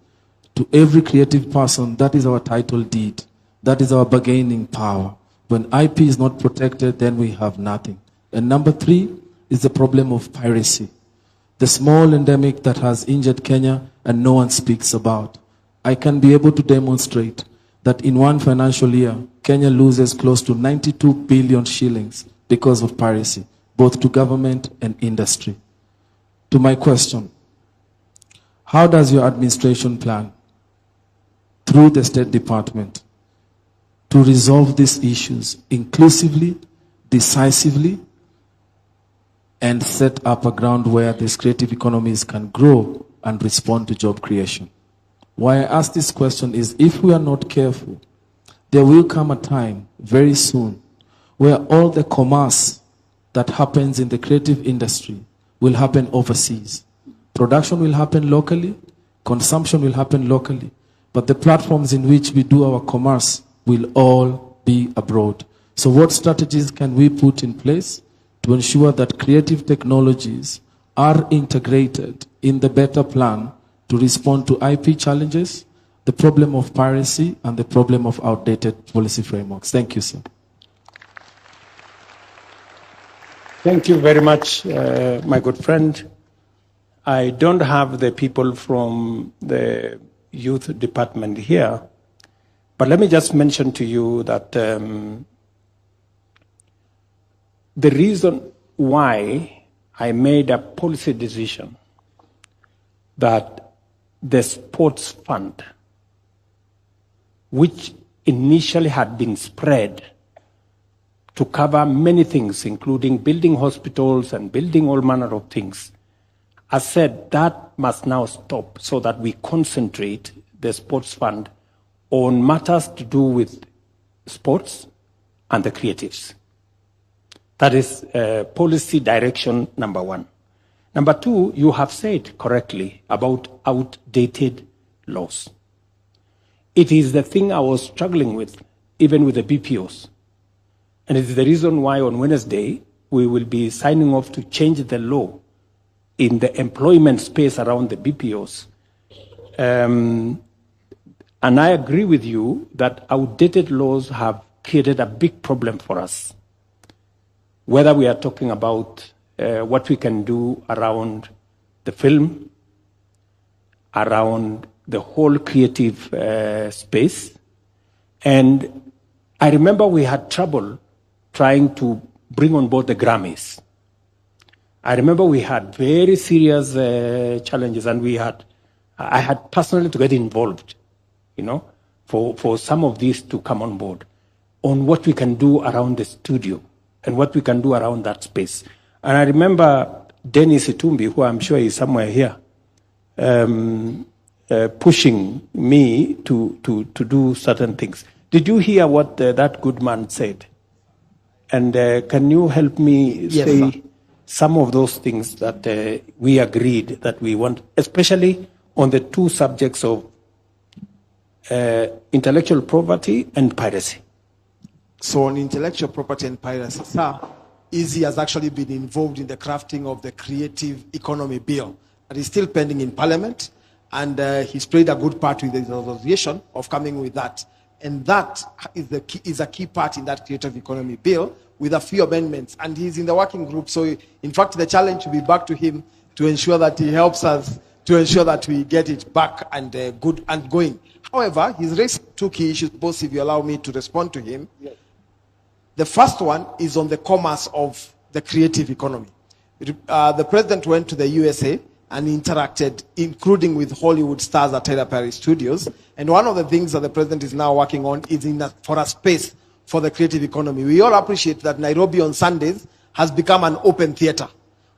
To every creative person, that is our title deed. That is our bargaining power. When IP is not protected, then we have nothing. And number 3 is the problem of piracy, the small endemic that has injured Kenya and no one speaks about. I can be able to demonstrate that in one financial year, Kenya loses close to 92 billion shillings because of piracy, both to government and industry. To my question, how does your administration plan, through the State Department, to resolve these issues inclusively, decisively, and set up a ground where these creative economies can grow and respond to job creation? Why I ask this question is, if we are not careful, there will come a time very soon where all the commerce that happens in the creative industry will happen overseas. Production will happen locally, consumption will happen locally, but the platforms in which we do our commerce will all be abroad. So what strategies can we put in place to ensure that creative technologies are integrated in the better plan to respond to IP challenges, the problem of piracy, and the problem of outdated policy frameworks? Thank you, sir. Thank you very much, my good friend. I don't have the people from the youth department here, but let me just mention to you that the reason why I made a policy decision that the sports fund, which initially had been spread to cover many things, including building hospitals and building all manner of things, I said that must now stop so that we concentrate the sports fund on matters to do with sports and the creatives. That is policy direction number 1. Number 2, you have said correctly about outdated laws. It is the thing I was struggling with, even with the BPOs. And it's the reason why on Wednesday, we will be signing off to change the law in the employment space around the BPOs. And I agree with you that outdated laws have created a big problem for us. Whether we are talking about what we can do around the film, around the whole creative space. And I remember we had trouble trying to bring on board the Grammys. I remember we had very serious challenges, and I had personally to get involved, for some of these to come on board. on what we can do around the studio and what we can do around that space. And I remember Dennis Itumbi, who I'm sure is somewhere here, pushing me to do certain things. Did you hear what that good man said? And can you help me say some of those things that we agreed that we want, especially on the two subjects of intellectual property and piracy? So on intellectual property and piracy, sir, Easy has actually been involved in the crafting of the Creative Economy Bill that is still pending in Parliament, and he's played a good part with the association of coming with that. And that is a key part in that Creative Economy Bill with a few amendments. And he's in the working group. So, in fact, the challenge will be back to him to ensure that he helps us to ensure that we get it back and good and going. However, he's raised two key issues, both if you allow me to respond to him. Yes. The first one is on the commerce of the creative economy. The president went to the USA and interacted, including with Hollywood stars at Tyler Perry Studios. And one of the things that the president is now working on is for a space for the creative economy. We all appreciate that Nairobi on Sundays has become an open theater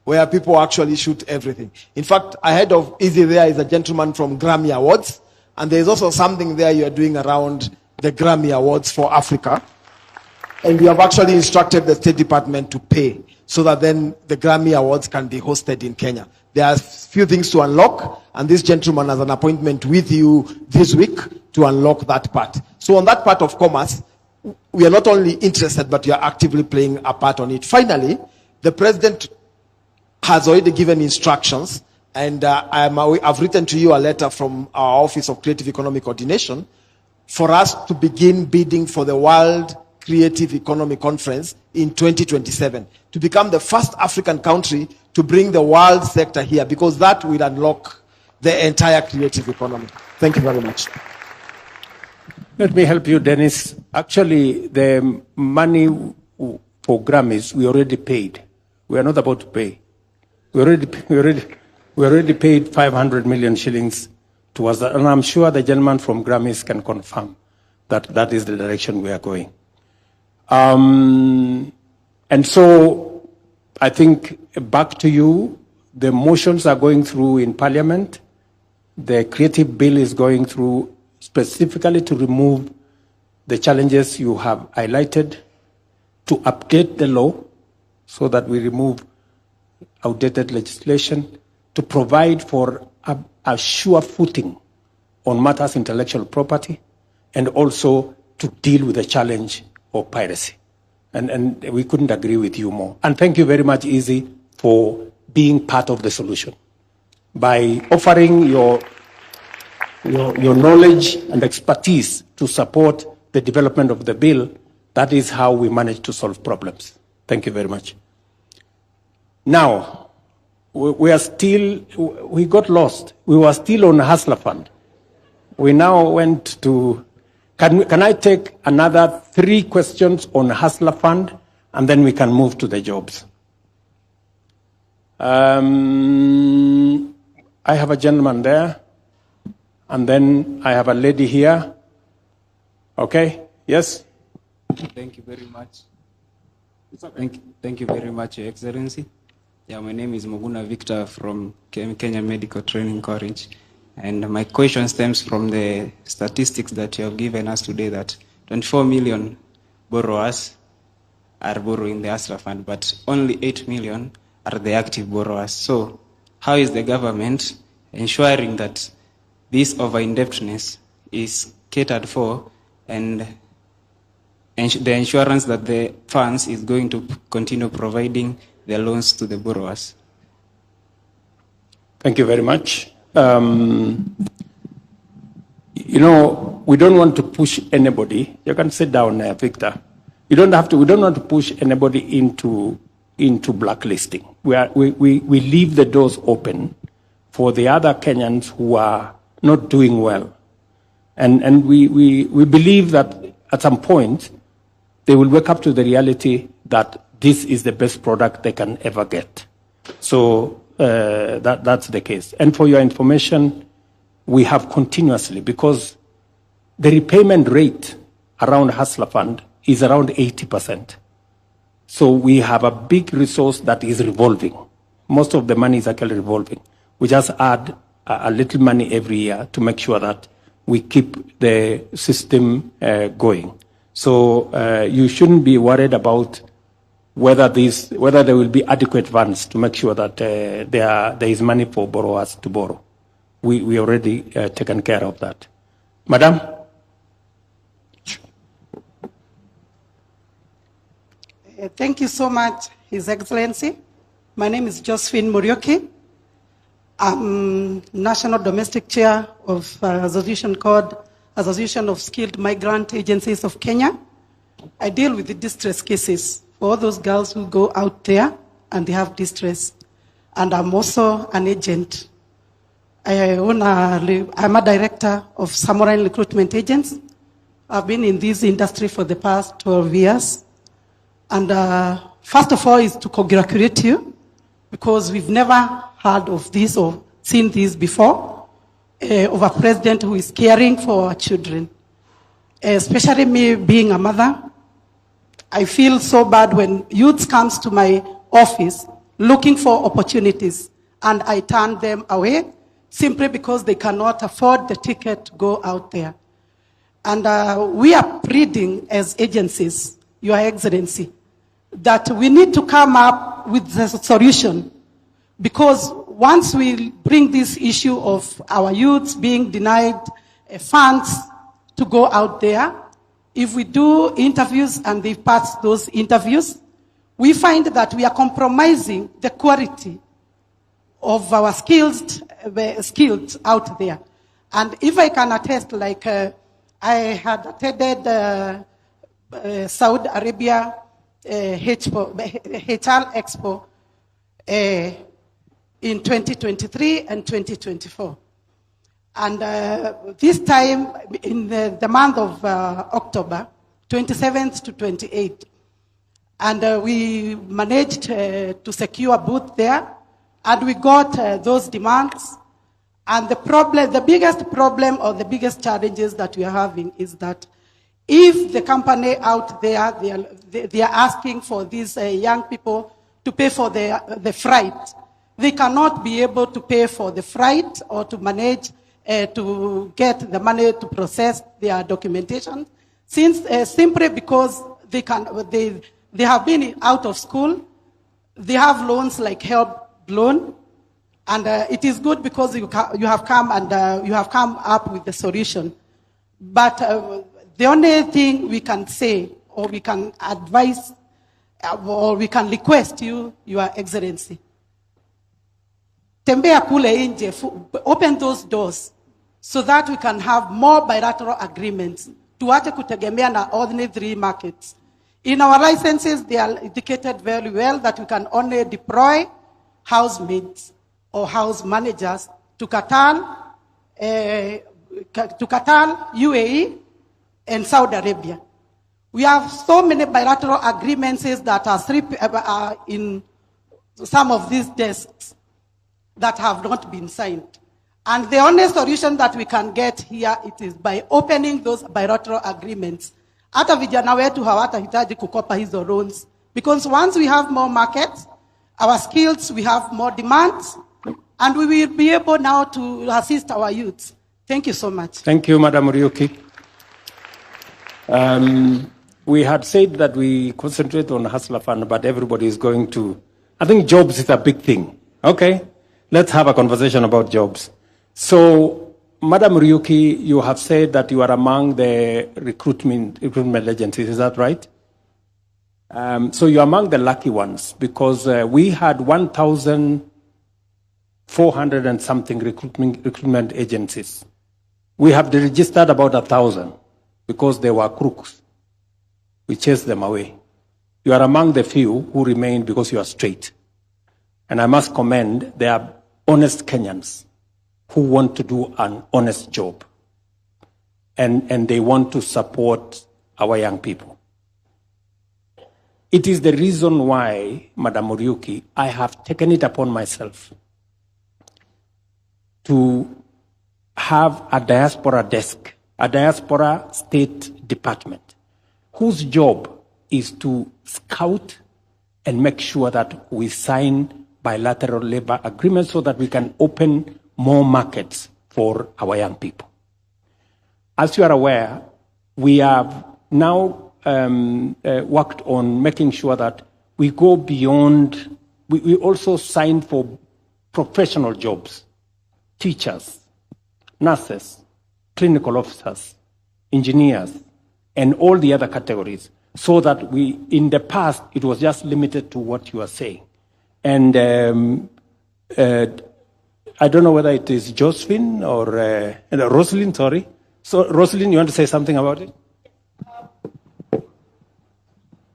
where people actually shoot everything. In fact, ahead of Easy there is a gentleman from Grammy Awards, and there's also something there you are doing around the Grammy Awards for Africa. And we have actually instructed the State Department to pay so that then the Grammy Awards can be hosted in Kenya. There are a few things to unlock, and this gentleman has an appointment with you this week to unlock that part. So on that part of commerce, we are not only interested, but we are actively playing a part on it. Finally, the president has already given instructions, and I've written to you a letter from our Office of Creative Economic Coordination for us to begin bidding for the World Creative Economy Conference in 2027 to become the first African country to bring the world sector here, because that will unlock the entire creative economy. Thank you very much. Let me help you, Dennis. Actually, the money for Grammys, we already paid. We are not about to pay. We already paid 500 million shillings towards that. And I'm sure the gentleman from Grammys can confirm that that is the direction we are going. And so I think back to you, the motions are going through in Parliament. The creative bill is going through specifically to remove the challenges you have highlighted, to update the law so that we remove outdated legislation, to provide for a sure footing on matters intellectual property, and also to deal with the challenge of piracy. And we couldn't agree with you more. And thank you very much, Easy, for being part of the solution. By offering your knowledge and expertise to support the development of the bill, that is how we manage to solve problems. Thank you very much. Now, we got lost. We were still on Hustler Fund. We now went to, can I take another 3 questions on Hustler Fund, and then we can move to the jobs? I have a gentleman there, and then I have a lady here. Okay, yes? Thank you very much. Thank you very much, Your Excellency. Yeah, my name is Moguna Victor from Kenya Medical Training College. And my question stems from the statistics that you have given us today, that 24 million borrowers are borrowing the Hustler Fund, but only 8 million are the active borrowers. So how is the government ensuring that this over-indebtedness is catered for, and the insurance that the funds is going to continue providing the loans to the borrowers? Thank you very much. You know, we don't want to push anybody. You can sit down there, Victor. We don't want to push anybody into blacklisting. We leave the doors open for the other Kenyans who are not doing well. And we believe that at some point they will wake up to the reality that this is the best product they can ever get. So that's the case. And for your information, we have continuously, because the repayment rate around Hustler Fund is around 80%. So we have a big resource that is revolving. Most of the money is actually revolving. We just add a little money every year to make sure that we keep the system going. So you shouldn't be worried about whether there will be adequate funds to make sure that there is money for borrowers to borrow. We already taken care of that. Madam? Thank you so much, His Excellency. My name is Josephine Murioki. I'm National Domestic Chair of an association called Association of Skilled Migrant Agencies of Kenya. I deal with the distress cases for all those girls who go out there and they have distress. And I'm also an agent. I'm a director of Samurai Recruitment Agents. I've been in this industry for the past 12 years. And first of all is to congratulate you because we've never heard of this or seen this before, of a president who is caring for our children. Especially me being a mother, I feel so bad when youth comes to my office looking for opportunities and I turn them away simply because they cannot afford the ticket to go out there. And we are pleading as agencies, Your Excellency, that we need to come up with the solution because once we bring this issue of our youths being denied funds to go out there, if we do interviews and they pass those interviews, we find that we are compromising the quality of our skills out there. And if I can attest, like I had attended Saudi Arabia HR Expo in 2023 and 2024. And this time, in the month of October, 27th to 28th, and we managed to secure a booth there, and we got those demands. And the biggest problem or the biggest challenges that we are having is that if the company out there, they are asking for these young people to pay for the freight, they cannot be able to pay for the freight or to manage to get the money to process their documentation, since simply because they have been out of school, they have loans like help loan, and it is good because you have come and you have come up with the solution. But the only thing we can say, or we can advise, or we can request you, Your Excellency, tembea kule nje, open those doors so that we can have more bilateral agreements. Tuache kutegemea na ordinary three markets. In our licenses, they are indicated very well that we can only deploy housemaids or house managers to Qatar, UAE, and Saudi Arabia. We have so many bilateral agreements that are in some of these desks that have not been signed. And the only solution that we can get here, it is by opening those bilateral agreements. Hata vijana wetu hawatahitaji kukopa hizo loans, because once we have more markets, our skills, we have more demands, and we will be able now to assist our youth. Thank you so much. Thank you, Madam Ryuki. We had said that we concentrate on Hustler Fund, but everybody is going to, I think jobs is a big thing. Okay, let's have a conversation about jobs. So, Madam Ryuki, you have said that you are among the recruitment agencies, is that right? So you're among the lucky ones, because we had 1,400 and something recruitment agencies. We have registered about 1,000 because they were crooks. We chased them away. You are among the few who remain because you are straight. And I must commend, they are honest Kenyans who want to do an honest job. And they want to support our young people. It is the reason why, Madam Ryuki, I have taken it upon myself to have a diaspora desk, a diaspora state department, whose job is to scout and make sure that we sign bilateral labor agreements so that we can open more markets for our young people. As you are aware, we have now worked on making sure that we go beyond, we also sign for professional jobs, teachers, nurses, clinical officers, engineers, and all the other categories, so that we, in the past, it was just limited to what you are saying. And I don't know whether it is Josephine or Rosalind, sorry. So, Rosalind, you want to say something about it?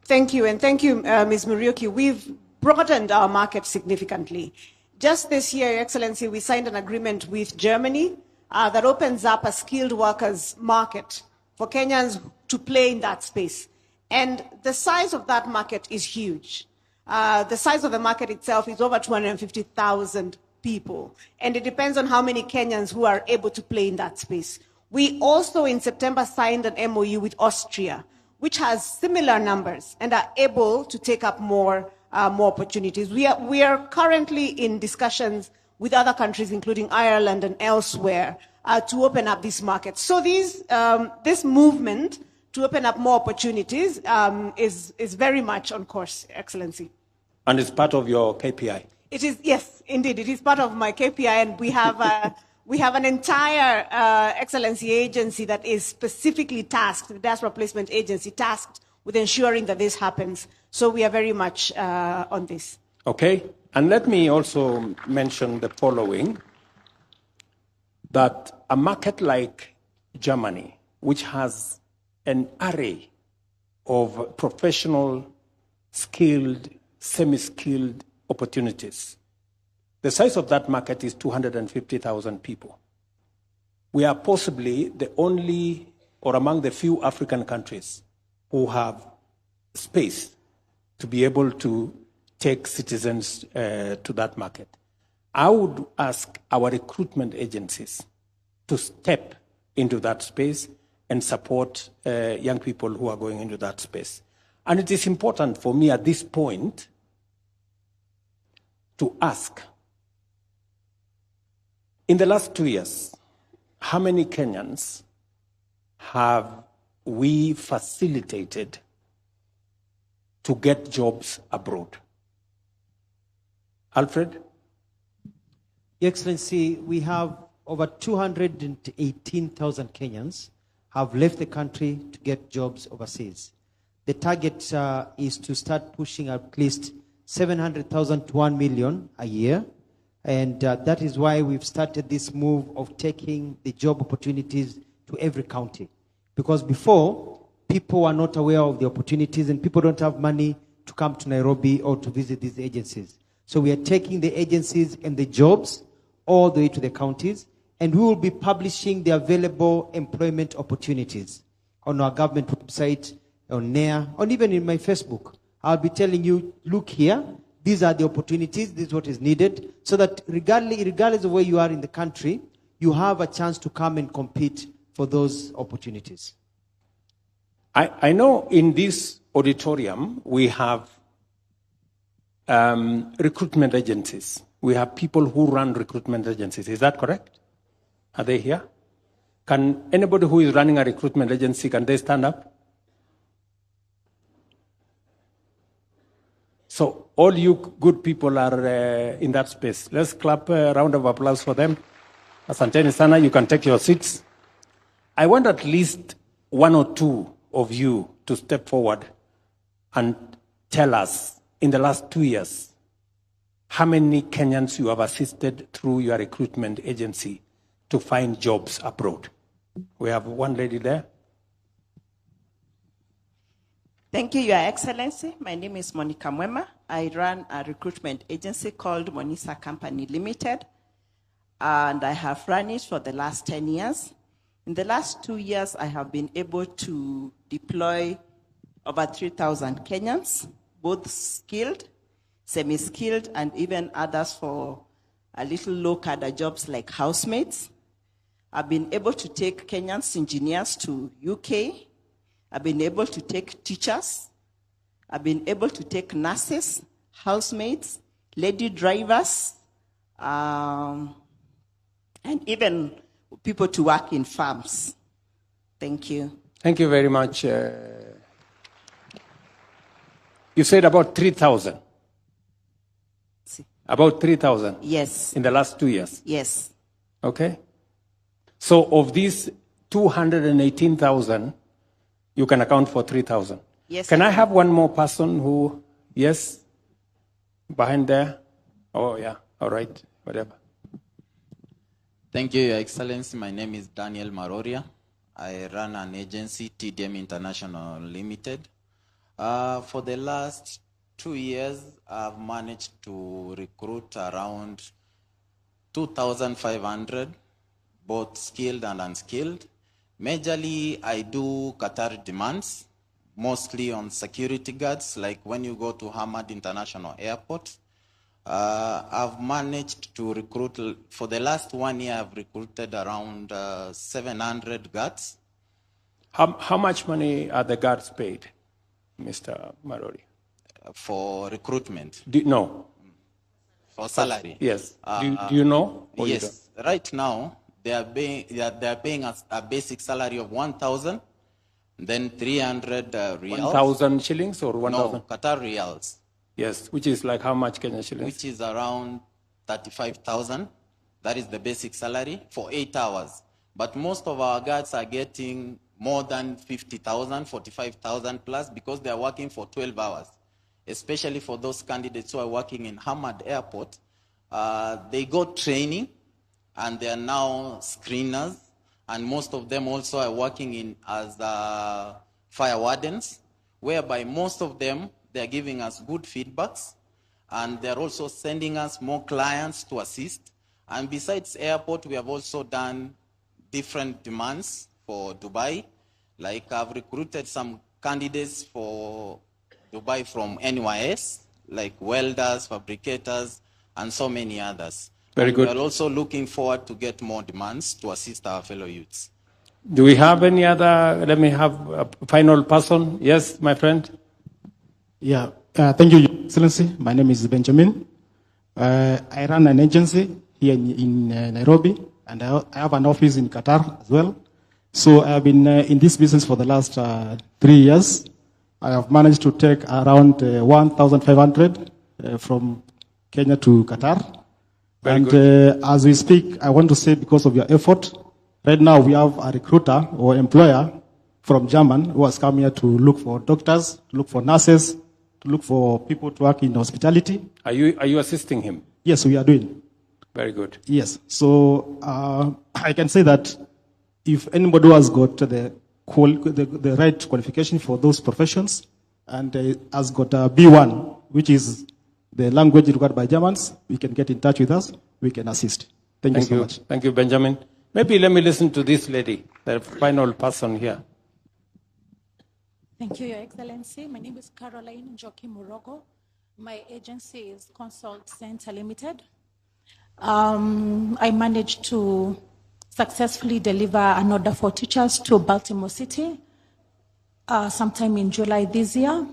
Thank you, and thank you, Ms. Muriuki. We've broadened our market significantly. Just this year, Your Excellency, we signed an agreement with Germany that opens up a skilled workers market for Kenyans to play in that space. And the size of that market is huge. The size of the market itself is over 250,000 people. And it depends on how many Kenyans who are able to play in that space. We also, in September, signed an MOU with Austria, which has similar numbers and are able to take up more opportunities. We are currently in discussions with other countries, including Ireland and elsewhere, to open up these markets. So this movement to open up more opportunities is very much on course, Excellency. And it's part of your KPI? It is, yes, indeed. It is part of my KPI, and we have an entire Excellency agency that is specifically tasked, the Diaspora Placement Agency, tasked with ensuring that this happens. So we are very much on this. Okay, and let me also mention the following, that a market like Germany, which has an array of professional, skilled, semi-skilled opportunities, the size of that market is 250,000 people. We are possibly the only, or among the few African countries who have space to be able to take citizens to that market. I would ask our recruitment agencies to step into that space and support young people who are going into that space. And it is important for me at this point to ask, in the last 2 years, how many Kenyans have we facilitated to get jobs abroad? Alfred? Your Excellency, we have over 218,000 Kenyans have left the country to get jobs overseas. The target is to start pushing at least 700,000 to 1 million a year. And that is why we've started this move of taking the job opportunities to every county. Because before, people were not aware of the opportunities and people don't have money to come to Nairobi or to visit these agencies. So we are taking the agencies and the jobs all the way to the counties, and we will be publishing the available employment opportunities on our government website, on NAIR, or even in my Facebook. I'll be telling you, look here, these are the opportunities, this is what is needed, so that regardless of where you are in the country, you have a chance to come and compete for those opportunities. I know in this auditorium we have recruitment agencies. We have people who run recruitment agencies. Is that correct? Are they here? Can anybody who is running a recruitment agency, can they stand up? So all you good people are in that space. Let's clap a round of applause for them. Asanteni sana, you can take your seats. I want at least one or two of you to step forward and tell us, in the last 2 years, how many Kenyans you have assisted through your recruitment agency to find jobs abroad. We have one lady there. Thank you, Your Excellency. My name is Monica Mwema. I run a recruitment agency called Monisa Company Limited, and I have run it for the last 10 years. In the last 2 years, I have been able to deploy over 3,000 Kenyans, both skilled, semi-skilled, and even others for a little low-cadre jobs like housemaids. I've been able to take Kenyans engineers to UK, I've been able to take teachers. I've been able to take nurses, housemaids, lady drivers, and even people to work in farms. Thank you. Thank you very much. You said about 3,000. About 3,000? Yes. In the last 2 years? Yes. Okay. So of these 218,000, you can account for 3,000. Yes. Can I have one more person who, yes, behind there? Oh, yeah. All right. Whatever. Thank you, Your Excellency. My name is Daniel Maroria. I run an agency, TDM International Limited. For the last 2 years, I've managed to recruit around 2,500, both skilled and unskilled. Majorly, I do Qatar demands, mostly on security guards, like when you go to Hamad International Airport. I've managed to recruit, for the last 1 year, I've recruited around 700 guards. How much money are the guards paid, Mr. Marori? For recruitment? No. For salary? Yes. Do you know? Yes. Right now, they are paying us a basic salary of 1,000, then 300 reals. 1,000 shillings or 1,000? No, Qatar reals. Yes, which is like how much Kenyan shillings? Which is around 35,000. That is the basic salary for 8 hours. But most of our guards are getting more than 50,000, 45,000 plus because they are working for 12 hours. Especially for those candidates who are working in Hamad Airport. They got training and they are now screeners. And most of them also are working as fire wardens, whereby most of them, they're giving us good feedbacks, and they're also sending us more clients to assist. And besides airport, we have also done different demands for Dubai. Like I've recruited some candidates for Dubai from NYS, like welders, fabricators, and so many others. Very good. We are also looking forward to get more demands to assist our fellow youths. Do we have any other, let me have a final person. Yes, my friend? Yeah, thank you, Your Excellency. My name is Benjamin. I run an agency here in Nairobi, and I have an office in Qatar as well. So I have been in this business for the last 3 years. I have managed to take around 1,500 from Kenya to Qatar. Very good. As we speak, I want to say because of your effort, right now we have a recruiter or employer from German who has come here to look for doctors, to look for nurses, to look for people to work in hospitality. Are you assisting him? Yes, we are doing. Very good. Yes. So I can say that if anybody who has got the right qualification for those professions and has got a B1, which is the language required by Germans, we can get in touch with us. We can assist. Thank you so much. Thank you, Benjamin. Maybe let me listen to this lady, the final person here. Thank you, Your Excellency. My name is Caroline Njoki Murogo. My agency is Consult Center Limited. I managed to successfully deliver an order for teachers to Baltimore City sometime in July this year.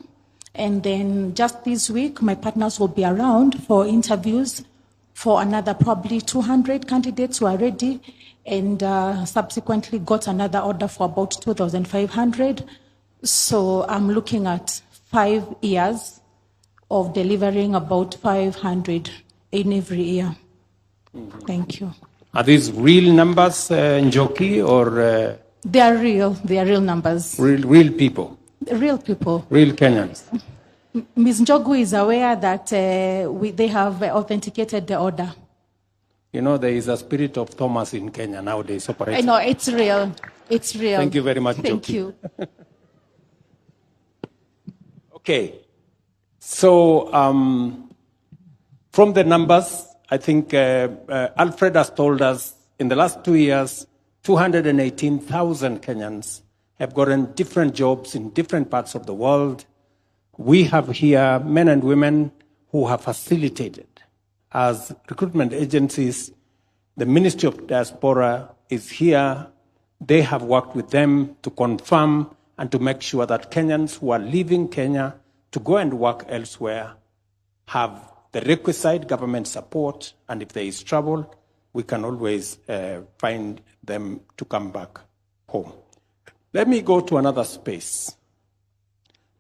And then just this week, my partners will be around for interviews for another probably 200 candidates who are ready, and subsequently got another order for about 2,500. So I'm looking at 5 years of delivering about 500 in every year. Thank you. Are these real numbers, Njoki, or? They are real numbers. Real people? Real people. Real Kenyans? Ms. Njogu is aware that they have authenticated the order. You know, there is a spirit of Thomas in Kenya nowadays operating. I know, it's real. It's real. Thank you very much, Thank Njoki. you. Okay. So, from the numbers, I think Alfred has told us in the last 2 years, 218,000 Kenyans have gotten different jobs in different parts of the world. We have here men and women who have facilitated as recruitment agencies. The Ministry of Diaspora is here. They have worked with them to confirm and to make sure that Kenyans who are leaving Kenya to go and work elsewhere have the requisite government support, and if there is trouble, we can always find them to come back home. Let me go to another space,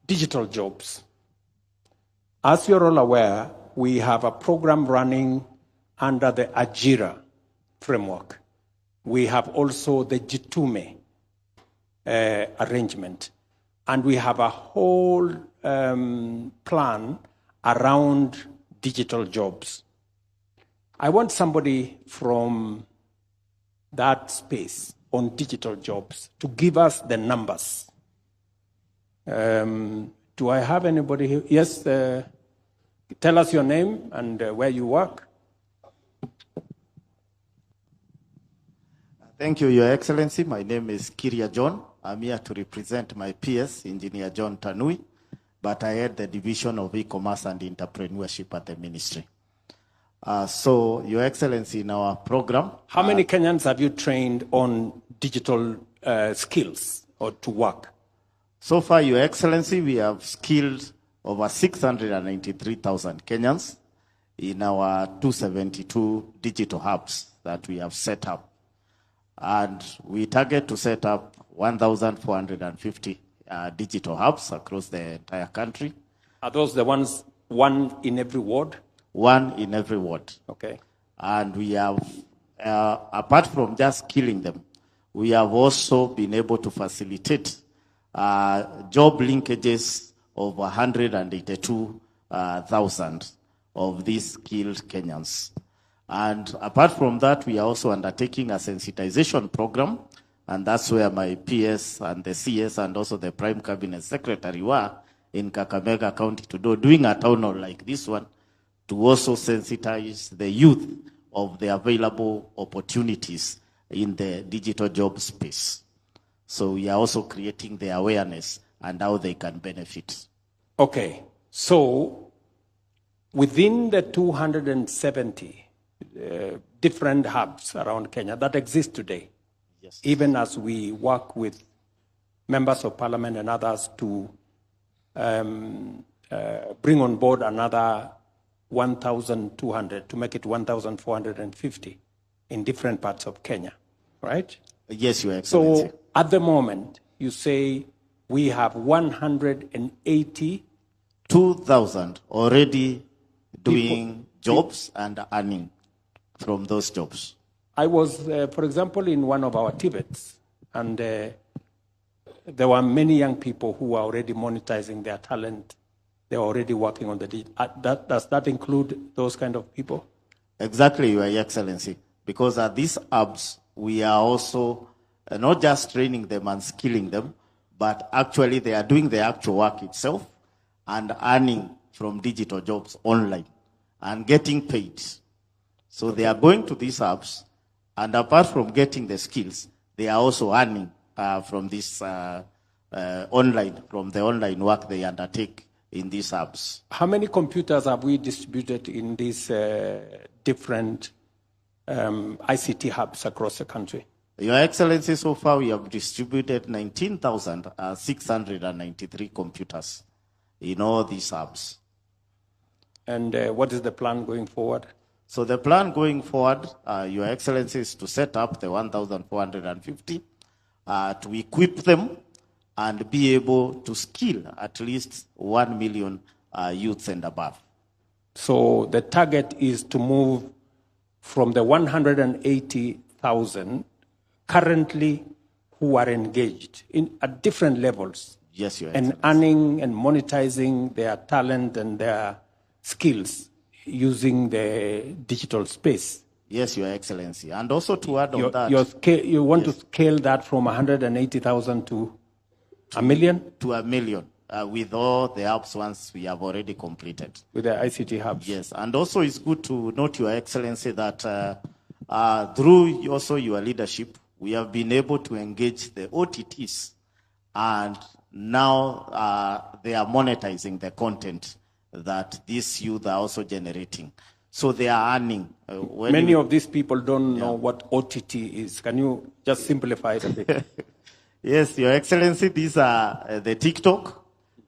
digital jobs. As you're all aware, we have a program running under the Ajira framework. We have also the Jitume arrangement, and we have a whole plan around digital jobs. I want somebody from that space on digital jobs to give us the numbers. Do I have anybody here? Yes, tell us your name and where you work. Thank you, Your Excellency. My name is Kiria John. I'm here to represent my PS, Engineer John Tanui, but I head the Division of E-Commerce and Entrepreneurship at the Ministry. So, Your Excellency, in our program... How many Kenyans have you trained on digital skills or to work? So far, Your Excellency, we have skilled over 693,000 Kenyans in our 272 digital hubs that we have set up. And we target to set up 1,450 digital hubs across the entire country. Are those the ones, one in every ward? One in every ward. Okay. And we have, apart from just skilling them, we have also been able to facilitate job linkages of 182,000 of these skilled Kenyans. And apart from that, we are also undertaking a sensitization program, and that's where my PS and the CS and also the Prime Cabinet Secretary were in Kakamega County doing a town hall like this one to also sensitize the youth of the available opportunities in the digital job space. So we are also creating the awareness and how they can benefit. Okay, so within the 270 different hubs around Kenya that exist today, yes, even as we work with members of parliament and others to bring on board another 1,200 to make it 1,450 in different parts of Kenya, right? Yes, Your Excellency. So at the moment, you say we have 182,000 already doing jobs and earning from those jobs. I was, for example, in one of our Tibets, and there were many young people who are already monetizing their talent. They're already working on the digital. Does that include those kind of people? Exactly, Your Excellency. Because at these hubs, we are also not just training them and skilling them, but actually they are doing the actual work itself and earning from digital jobs online and getting paid. So they are going to these hubs, and apart from getting the skills, they are also earning from this from the online work they undertake in these hubs. How many computers have we distributed in these different ICT hubs across the country? Your Excellency, so far we have distributed 19,693 computers in all these hubs. And what is the plan going forward? So the plan going forward, Your Excellency, is to set up the 1,450, to equip them and be able to skill at least 1 million youths and above. So the target is to move from the 180,000 currently who are engaged at different levels. Yes, Your and earning and monetizing their talent and their skills using the digital space. Yes, Your Excellency. And also to add on that... you want to scale that from 180,000 to a million? To a million, with all the hubs once we have already completed. With the ICT hubs? Yes, and also it's good to note, Your Excellency, that through also your leadership, we have been able to engage the OTTs, and now they are monetizing the content that these youth are also generating. So they are earning. Many of these people don't know what OTT is. Can you just simplify it a bit? Yes, Your Excellency, these are the TikTok,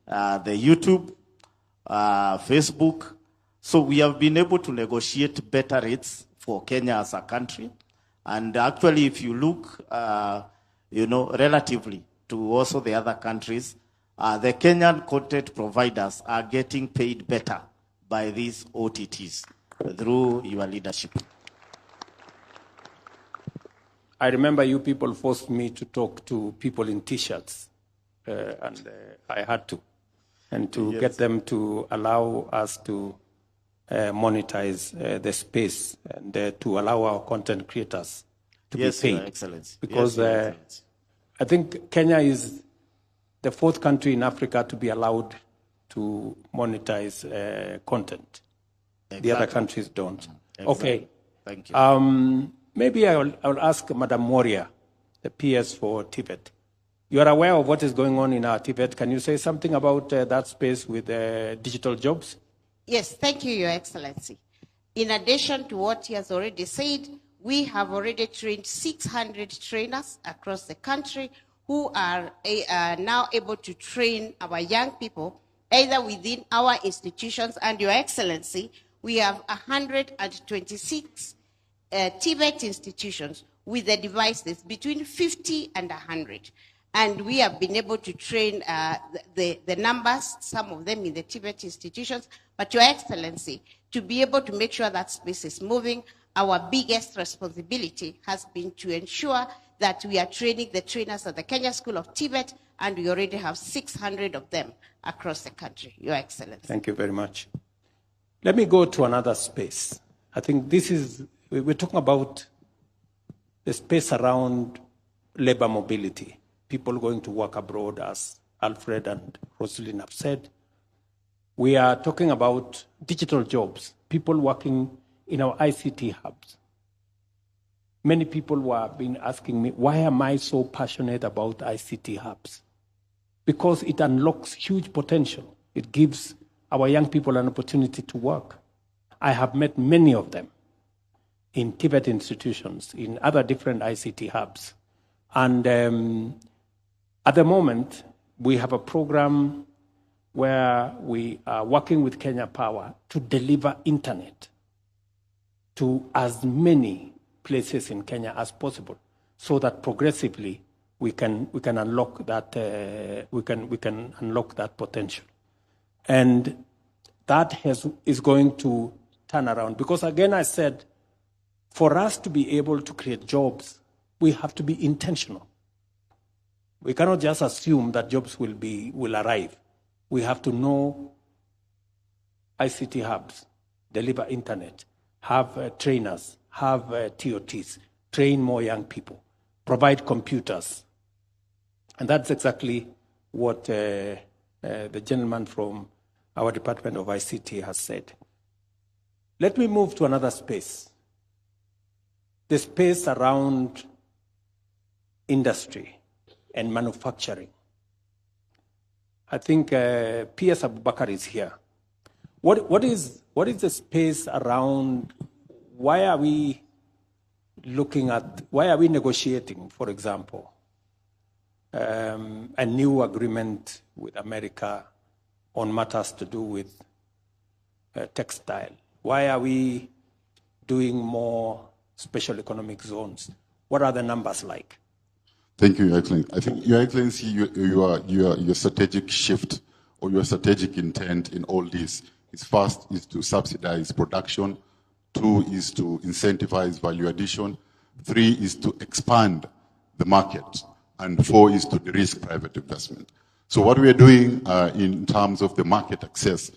the YouTube, Facebook. So we have been able to negotiate better rates for Kenya as a country. And actually, if you look, relatively to also the other countries, the Kenyan content providers are getting paid better by these OTTs through your leadership. I remember you people forced me to talk to people in T-shirts, and I had to, and to get them to allow us to monetize the space and to allow our content creators to be paid. Your Excellency. Because Your Excellency. I think Kenya is the fourth country in Africa to be allowed to monetize content. Exactly. The other countries don't. Exactly. Okay. Thank you. Maybe I'll ask Madam Moria, the PS for Tibet. You are aware of what is going on in our Tibet. Can you say something about that space with digital jobs? Yes, thank you, Your Excellency. In addition to what he has already said, we have already trained 600 trainers across the country who are now able to train our young people either within our institutions, and Your Excellency, we have 126 Tibet institutions with the devices between 50 and 100. And we have been able to train the numbers, some of them in the Tibet institutions, but Your Excellency, to be able to make sure that space is moving, our biggest responsibility has been to ensure that we are training the trainers at the Kenya School of Tibet, and we already have 600 of them across the country, Your Excellency. Thank you very much. Let me go to another space. I think we're talking about the space around labor mobility, people going to work abroad, as Alfred and Rosalind have said. We are talking about digital jobs, people working in our ICT hubs. Many people have been asking me, why am I so passionate about ICT hubs? Because it unlocks huge potential. It gives our young people an opportunity to work. I have met many of them in Tibet institutions, in other different ICT hubs. And at the moment, we have a program where we are working with Kenya Power to deliver internet to as many places in Kenya as possible, so that progressively we can unlock that we can unlock that potential, and that is going to turn around. Because again, I said, for us to be able to create jobs, we have to be intentional. We cannot just assume that jobs will arrive. We have to know ICT hubs, deliver internet, have trainers, have TOTs, train more young people, provide computers. And that's exactly what the gentleman from our Department of ICT has said. Let me move to another space, the space around industry and manufacturing. I think P.S. Abubakar is here. What is the space around? Why are we negotiating, for example, a new agreement with America on matters to do with textile? Why are we doing more special economic zones? What are the numbers like? Thank you, Your Excellency. I think, Your Excellency, your strategic shift or your strategic intent in all this is, first, is to subsidize production. 2 is to incentivize value addition. 3 is to expand the market. And 4 is to de-risk private investment. So what we are doing in terms of the market access,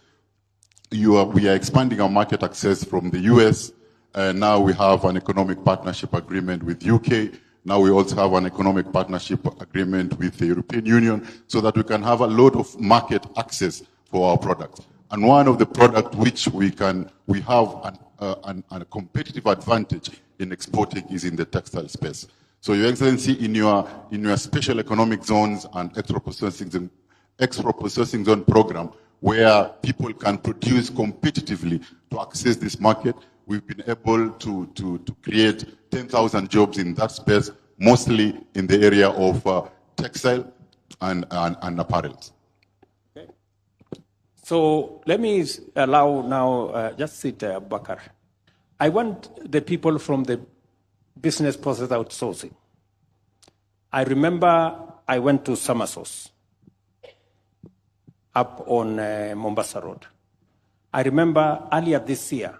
we are expanding our market access from the US. Now we have an economic partnership agreement with UK. Now we also have an economic partnership agreement with the European Union, so that we can have a lot of market access for our products. And one of the products which we have a competitive advantage in exporting is in the textile space. So, Your Excellency, in your special economic zones and extra processing zone program, where people can produce competitively to access this market, we've been able to create 10,000 jobs in that space, mostly in the area of textile and apparel. So let me allow now, just sit there, Bakar. I want the people from the business process outsourcing. I remember I went to Samasos up on Mombasa Road. I remember earlier this year,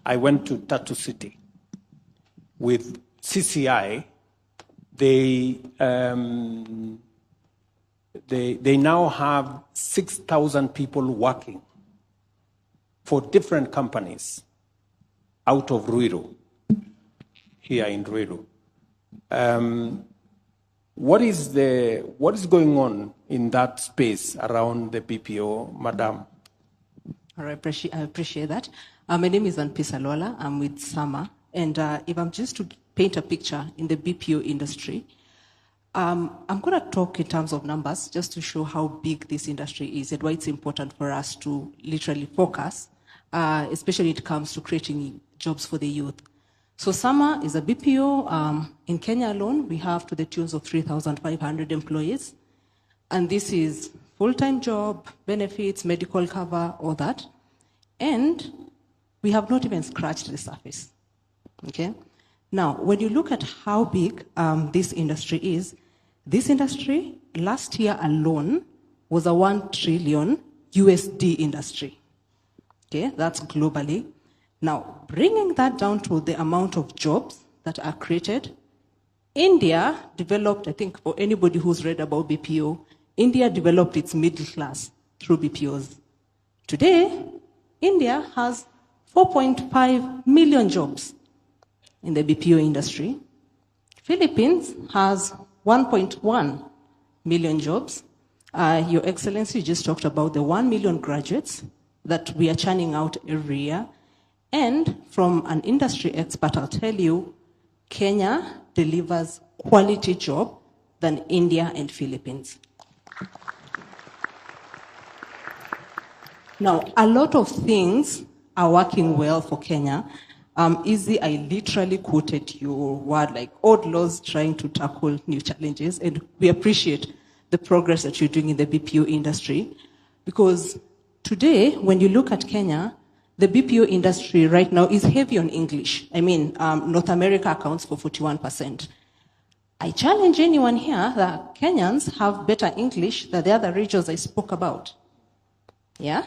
I went to Tatu City with CCI. They now have 6,000 people working for different companies out of Ruiru, here in Ruiru. What is going on in that space around the BPO, Madam? All right, I appreciate that. My name is Anpisa Lola. I'm with Sama. And if I'm just to paint a picture in the BPO industry, I'm going to talk in terms of numbers just to show how big this industry is and why it's important for us to literally focus, especially when it comes to creating jobs for the youth. So Sama is a BPO. In Kenya alone, we have to the tunes of 3,500 employees. And this is full-time job, benefits, medical cover, all that. And we have not even scratched the surface. Okay? Now, when you look at how big this industry is, this industry last year alone was a $1 trillion USD industry. Okay, that's globally. Now, bringing that down to the amount of jobs that are created, India developed, I think for anybody who's read about BPO, India developed its middle class through BPOs. Today, India has 4.5 million jobs in the BPO industry. Philippines has 1.1 million jobs. Your Excellency just talked about the 1 million graduates that we are churning out every year. And from an industry expert, I'll tell you, Kenya delivers quality job than India and Philippines. Now, a lot of things are working well for Kenya. Easy, I literally quoted your word, like old laws trying to tackle new challenges, and we appreciate the progress that you're doing in the BPO industry. Because today, when you look at Kenya, the BPO industry right now is heavy on English. I mean, North America accounts for 41%. I challenge anyone here that Kenyans have better English than the other regions I spoke about. Yeah?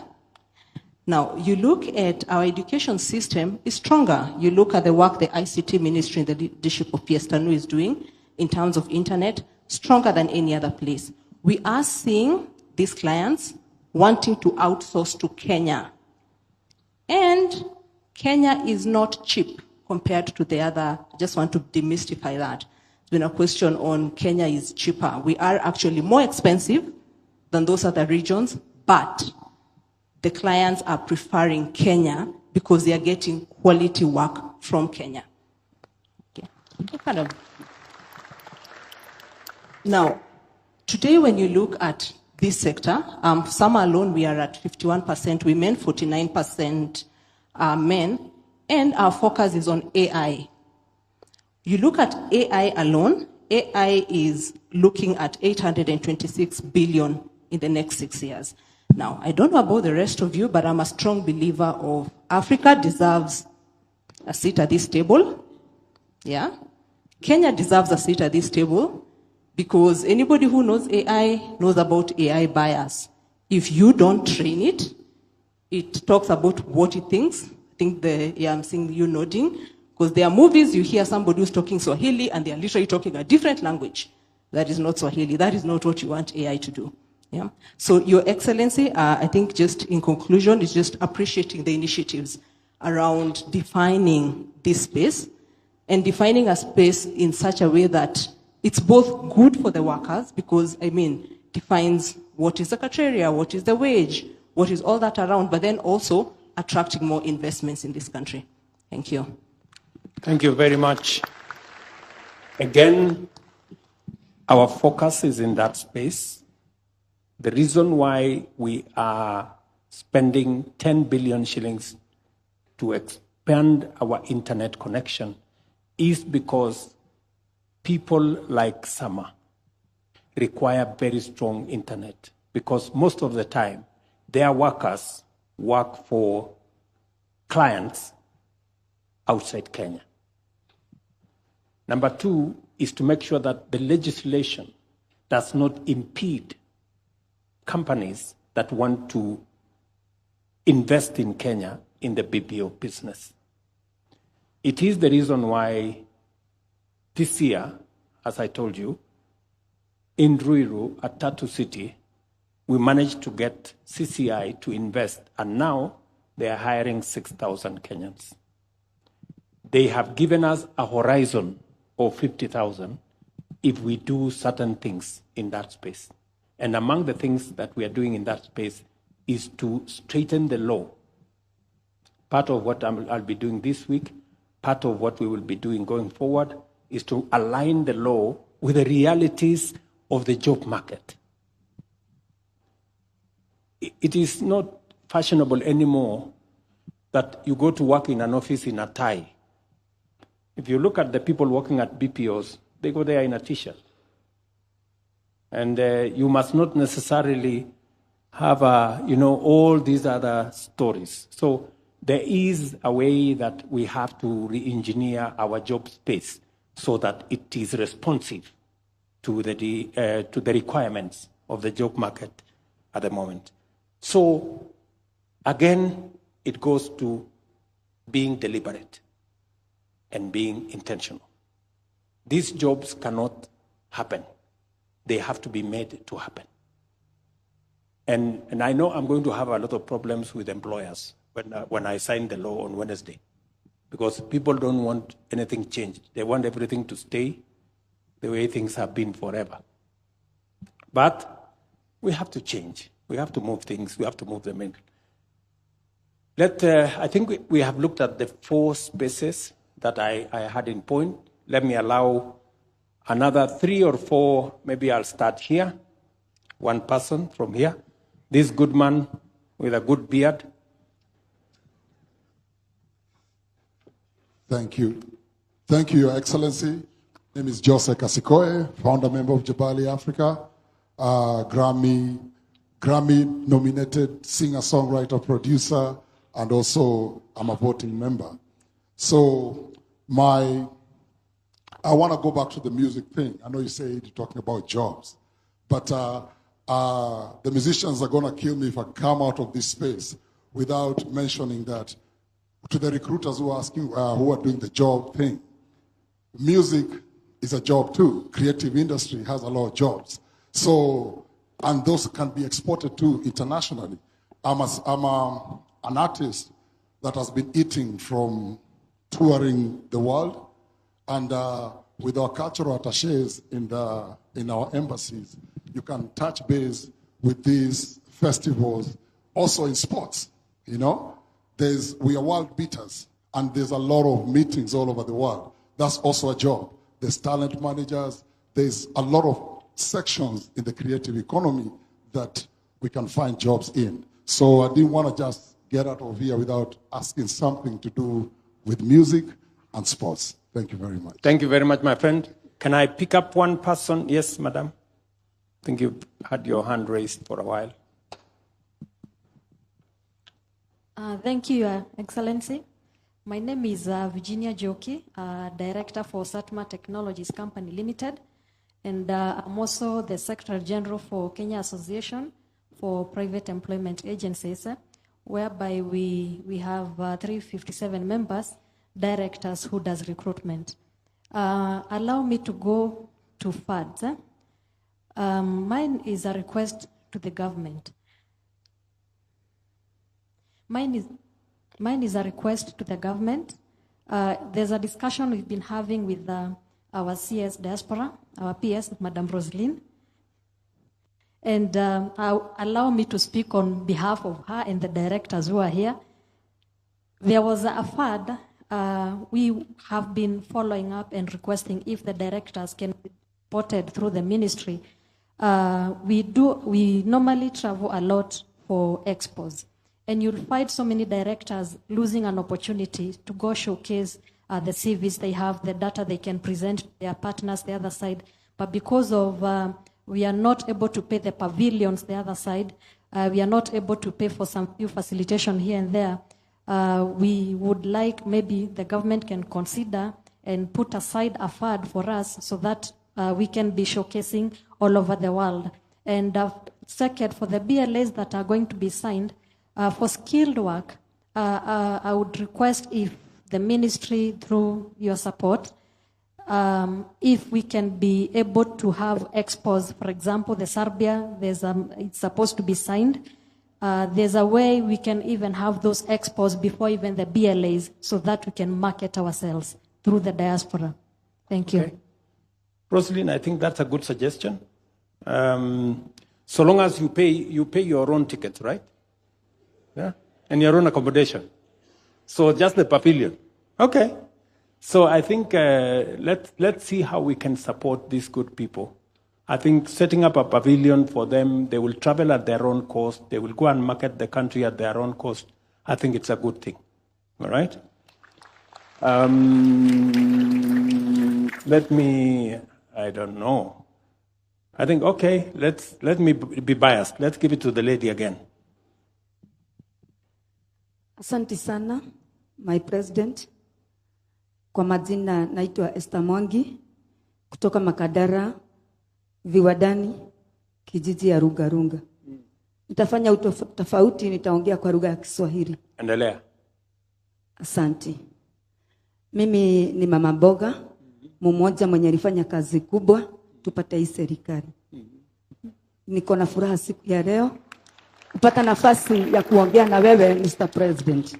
Now, you look at our education system is stronger. You look at the work the ICT ministry in the leadership of PS Tanu is doing in terms of internet, stronger than any other place. We are seeing these clients wanting to outsource to Kenya. And Kenya is not cheap compared to the other. I just want to demystify that. There's been a question on Kenya is cheaper. We are actually more expensive than those other regions, but the clients are preferring Kenya because they are getting quality work from Kenya. Okay. Now, today when you look at this sector, some alone we are at 51% women, 49% men, and our focus is on AI. You look at AI alone, AI is looking at 826 billion in the next 6 years. Now, I don't know about the rest of you, but I'm a strong believer of Africa deserves a seat at this table. Yeah? Kenya deserves a seat at this table because anybody who knows AI knows about AI bias. If you don't train it, it talks about what it thinks. I think I'm seeing you nodding. Because there are movies, you hear somebody who's talking Swahili and they are literally talking a different language. That is not Swahili. That is not what you want AI to do. Yeah. So, Your Excellency, I think just in conclusion, is just appreciating the initiatives around defining this space and defining a space in such a way that it's both good for the workers because, defines what is the criteria, what is the wage, what is all that around, but then also attracting more investments in this country. Thank you. Thank you very much. Again, our focus is in that space. The reason why we are spending 10 billion shillings to expand our internet connection is because people like Sama, require very strong internet because most of the time their workers work for clients outside Kenya. Number two is to make sure that the legislation does not impede companies that want to invest in Kenya in the BPO business. It is the reason why this year, as I told you, in Ruiru at Tatu City, we managed to get CCI to invest, and now they are hiring 6,000 Kenyans. They have given us a horizon of 50,000 if we do certain things in that space. And among the things that we are doing in that space is to straighten the law. Part of what I'll be doing this week, part of what we will be doing going forward is to align the law with the realities of the job market. It is not fashionable anymore that you go to work in an office in a tie. If you look at the people working at BPOs, they go there in a t-shirt. And you must not necessarily have all these other stories. So there is a way that we have to re-engineer our job space so that it is responsive to the requirements of the job market at the moment. So again, it goes to being deliberate and being intentional. These jobs cannot happen. They have to be made to happen. And I know I'm going to have a lot of problems with employers when I sign the law on Wednesday, because people don't want anything changed. They want everything to stay the way things have been forever. But we have to change. We have to move things. We have to move them in. I think we have looked at the 4 spaces that I had in point. Let me allow another 3 or 4. Maybe I'll start here. One person from here. This good man with a good beard. Thank you. Thank you, Your Excellency. My name is Jose Kasikoe, founder member of Jabali Africa, Grammy-nominated singer-songwriter, producer, and also I'm a voting member. So I want to go back to the music thing. I know you said you're talking about jobs, but the musicians are going to kill me if I come out of this space without mentioning that to the recruiters who are asking, who are doing the job thing. Music is a job too. Creative industry has a lot of jobs. So, and those can be exported too internationally. I'm an artist that has been eating from touring the world, and with our cultural attaches in our embassies, you can touch base with these festivals. Also in sports, we are world beaters, and there's a lot of meetings all over the world. That's also a job. There's talent managers. There's a lot of sections in the creative economy that we can find jobs in. So I didn't want to just get out of here without asking something to do with music and sports. Thank you very much. Thank you very much, my friend. Can I pick up one person? Yes, madam. I think you've had your hand raised for a while. Thank you, Your Excellency. My name is Virginia Joki, Director for Satma Technologies Company Limited, and I'm also the Secretary General for Kenya Association for Private Employment Agencies, whereby we have 357 members, directors who does recruitment. Allow me to go to FADS. Mine is a request to the government. Mine is a request to the government. There's a discussion we've been having with our CS diaspora, our PS, Madam Rosaline. And allow me to speak on behalf of her and the directors who are here. There was a FAD. We have been following up and requesting if the directors can be supported through the ministry. We normally travel a lot for expos. And you'll find so many directors losing an opportunity to go showcase the CVs they have, the data they can present to their partners, the other side. But because of We are not able to pay the pavilions the other side. We are not able to pay for some few facilitation here and there. We would like maybe the government can consider and put aside a fund for us so that we can be showcasing all over the world. And second, for the BLAs that are going to be signed, for skilled work, I would request if the ministry, through your support, if we can be able to have expos, for example, the Serbia, it's supposed to be signed. There's a way we can even have those expos before even the BLAs so that we can market ourselves through the diaspora. Thank you. Okay. Rosalind, I think that's a good suggestion. So long as you pay your own tickets, right? Yeah, and your own accommodation. So just the pavilion. Okay. So I think let's see how we can support these good people. I think setting up a pavilion for them, they will travel at their own cost. They will go and market the country at their own cost. I think it's a good thing. All right? I don't know. I think, okay, let me be biased. Let's give it to the lady again. Asante sana, my president. Kwa majina naitwa Esther Mwangi kutoka Makadara Viwadani kijiji ya Runga. Nitafanya tofauti, nitaongea kwa lugha ya Kiswahili. Endelea. Asante. Mimi ni mama mboga mmoja mwenye alifanya kazi kubwa tupate hii serikali. Niko na furaha siku ya leo kupata nafasi ya kuongea na wewe Mr. President.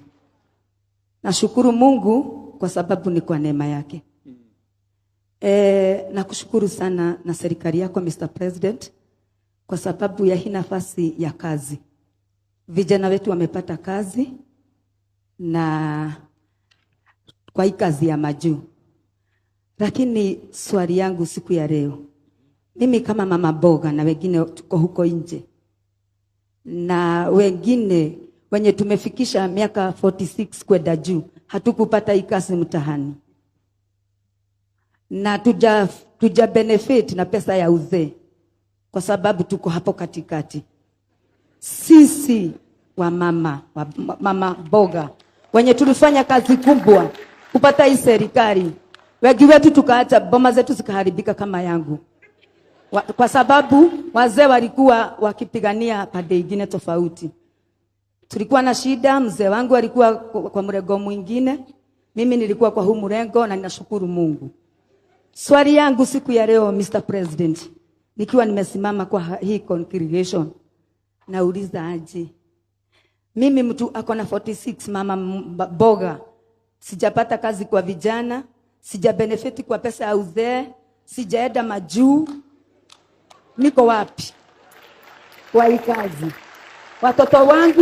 Nashukuru Mungu kwa sababu ni kwa neema yake. Nakushukuru sana na serikali yako Mr. President kwa sababu ya hii nafasi ya kazi. Vijana wetu wamepata kazi na kwa hii kazi ya majuu. Lakini swali yangu siku ya leo, mimi kama mama boga na wengine tuko huko nje na wengine wenye tumefikisha miaka 46 kwenda juu, hatukupata hii kazi mtahani na tuja benefit na pesa ya uzee kwa sababu tuko hapo katikati. Sisi wa mama boga wenye tulifanya kazi kubwa kupata hii serikali, wengi wetu tukaacha boma zetu zikaharibika kama yangu kwa sababu wazee walikuwa wakipigania pande nyingine tofauti. Tulikuwa na shida, mzee wangu alikuwa kwa mrengo mwingine, mimi nilikuwa kwa huu mrengo na ninashukuru Mungu. Swali yangu siku ya leo Mr. President, nikiwa nimesimama kwa hii congregation, nauliza aje. Mimi mtu ako na 46 mama boga, sijapata kazi kwa vijana, sija benefit kwa pesa ya uzee, sijaenda majuu. Niko wapi kwa hii kazi? Watoto wangu,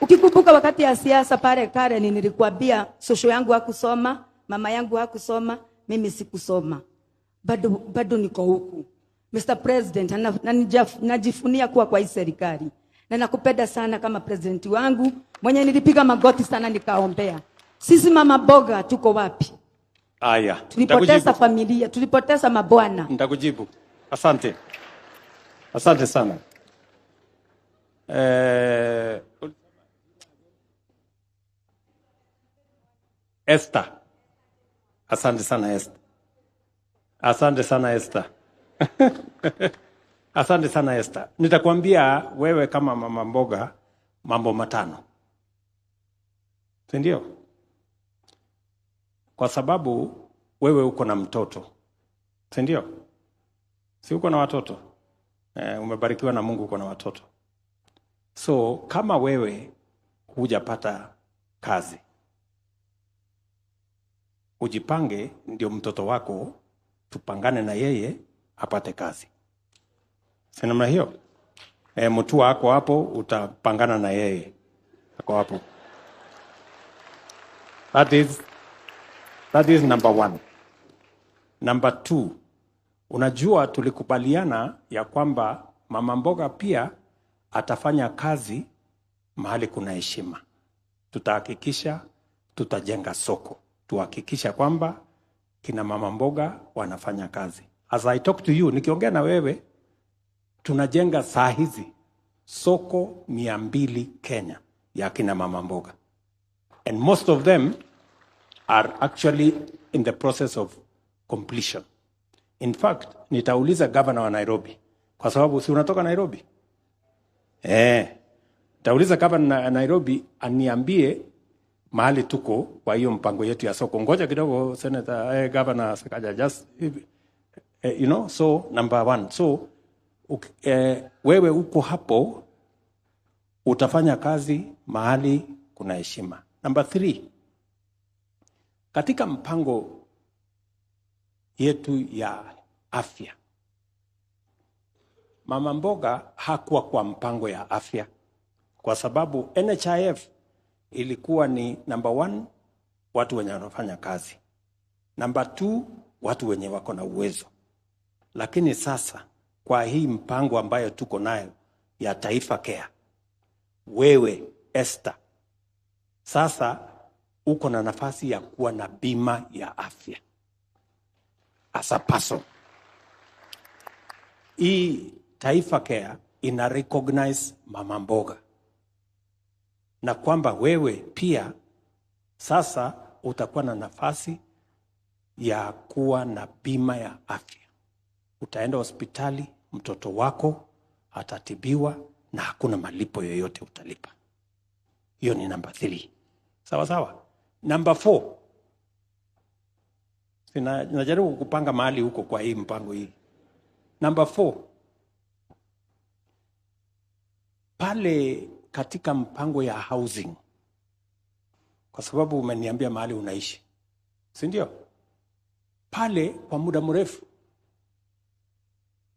ukikumbuka wakati ya siasa pale kare nilikuambia social yangu hakusoma, mama yangu hakusoma, mimi sikusoma. Bado niko huku. Mr. President, najifunia kuwa kwa hii serikali. Na nakupenda sana kama president wangu, mwenye nilipiga magoti sana nikaombea. Sisi mama boga tuko wapi? Aya. Tulipoteza familia, tulipoteza mabwana. Nitakujibu. Asante. Asante sana. Esther. Asante sana Esther. Asante sana Esther. Asante sana Esther. Nitakwambia wewe kama mama mboga mambo 5. Ndio? Kwa sababu wewe uko na mtoto. Ndio? Si uko na watoto? Umebarikiwa na Mungu uko na watoto. So kama wewe hujapata kazi, ujipange ndio mtoto wako tupangane na yeye apate kazi. Si namna hiyo? Mtu wako hapo utapangana na yeye. Ako hapo. That is number 1. Number 2, unajua tulikubaliana ya kwamba mama mboga pia atafanya kazi mahali kuna heshima. Tutahakikisha tutajenga soko. Tuhakikisha kwamba kina mama mboga wanafanya kazi. As I talk to you, nikiongea na wewe, tunajenga saa hizi soko 200 Kenya ya kina mama mboga. And most of them are actually in the process of completion. In fact, nitauliza governor wa Nairobi, kwa sababu si unatoka Nairobi? Nitauliza governor wa Nairobi aniambie mahali tuko kwa hiyo mpango yetu ya soko. Ngoja kidogo Senator, Governor Sakaja, just you know, so number 1. So wewe uko hapo utafanya kazi mahali kuna heshima. Number 3, katika mpango yetu ya afya, mama mboga hakuwa kwa mpango ya afya kwa sababu NHIF ilikuwa ni number 1, watu wenye wanafanya kazi. Number 2, watu wenye wako na uwezo. Lakini sasa kwa hii mpango ambayo tuko nayo ya Taifa Care, wewe Esther, sasa uko na nafasi ya kuwa na bima ya afya as a person. Hii Taifa Care ina recognize mama mboga, na kwamba wewe pia sasa utakuwa na nafasi ya kuwa na bima ya afya. Utaenda hospitali, mtoto wako atatibiwa na hakuna malipo yoyote utalipa. Hiyo ni number 3. Sawa sawa. Number 4. Najaribu kupanga mahali huko kwa hii mpango hii. Number 4. Pale katika mpango ya housing, kwa sababu umeniambia mahali unaishi, si ndio? Pale kwa muda mrefu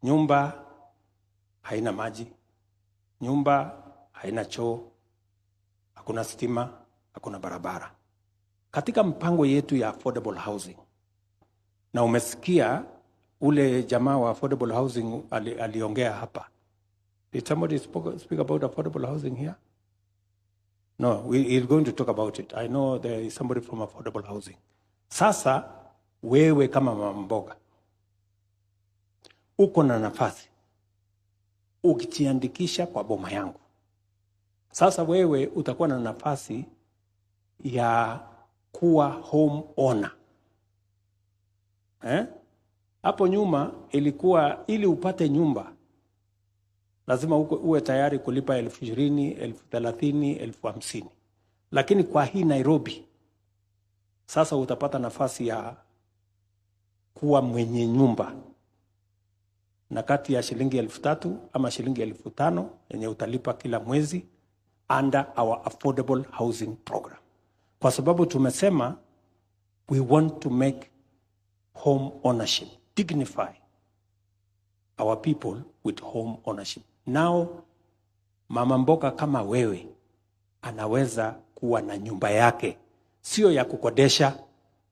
nyumba haina maji, nyumba haina choo, hakuna stima, hakuna barabara. Katika mpango yetu ya affordable housing, na umesikia ule jamaa wa affordable housing aliongea hapa. Did somebody speak about affordable housing here? No, we're going to talk about it. I know there is somebody from affordable housing. Sasa wewe kama mama mboga uko na nafasi ukijiandikisha kwa boma yangu. Sasa wewe utakuwa na nafasi ya kuwa home owner. Hapo nyuma ilikuwa ili upate nyumba lazima uwe tayari kulipa 20,000, 30,000, 50,000. Lakini kwa hii Nairobi sasa utapata nafasi ya kuwa mwenye nyumba, na kati ya shilingi 3,000 ama shilingi 5,000 yenye utalipa kila mwezi under our affordable housing program. Kwa sababu tumesema we want to make home ownership, dignify our people with home ownership. Now mama mboga kama wewe anaweza kuwa na nyumba yake, sio ya kukodesha,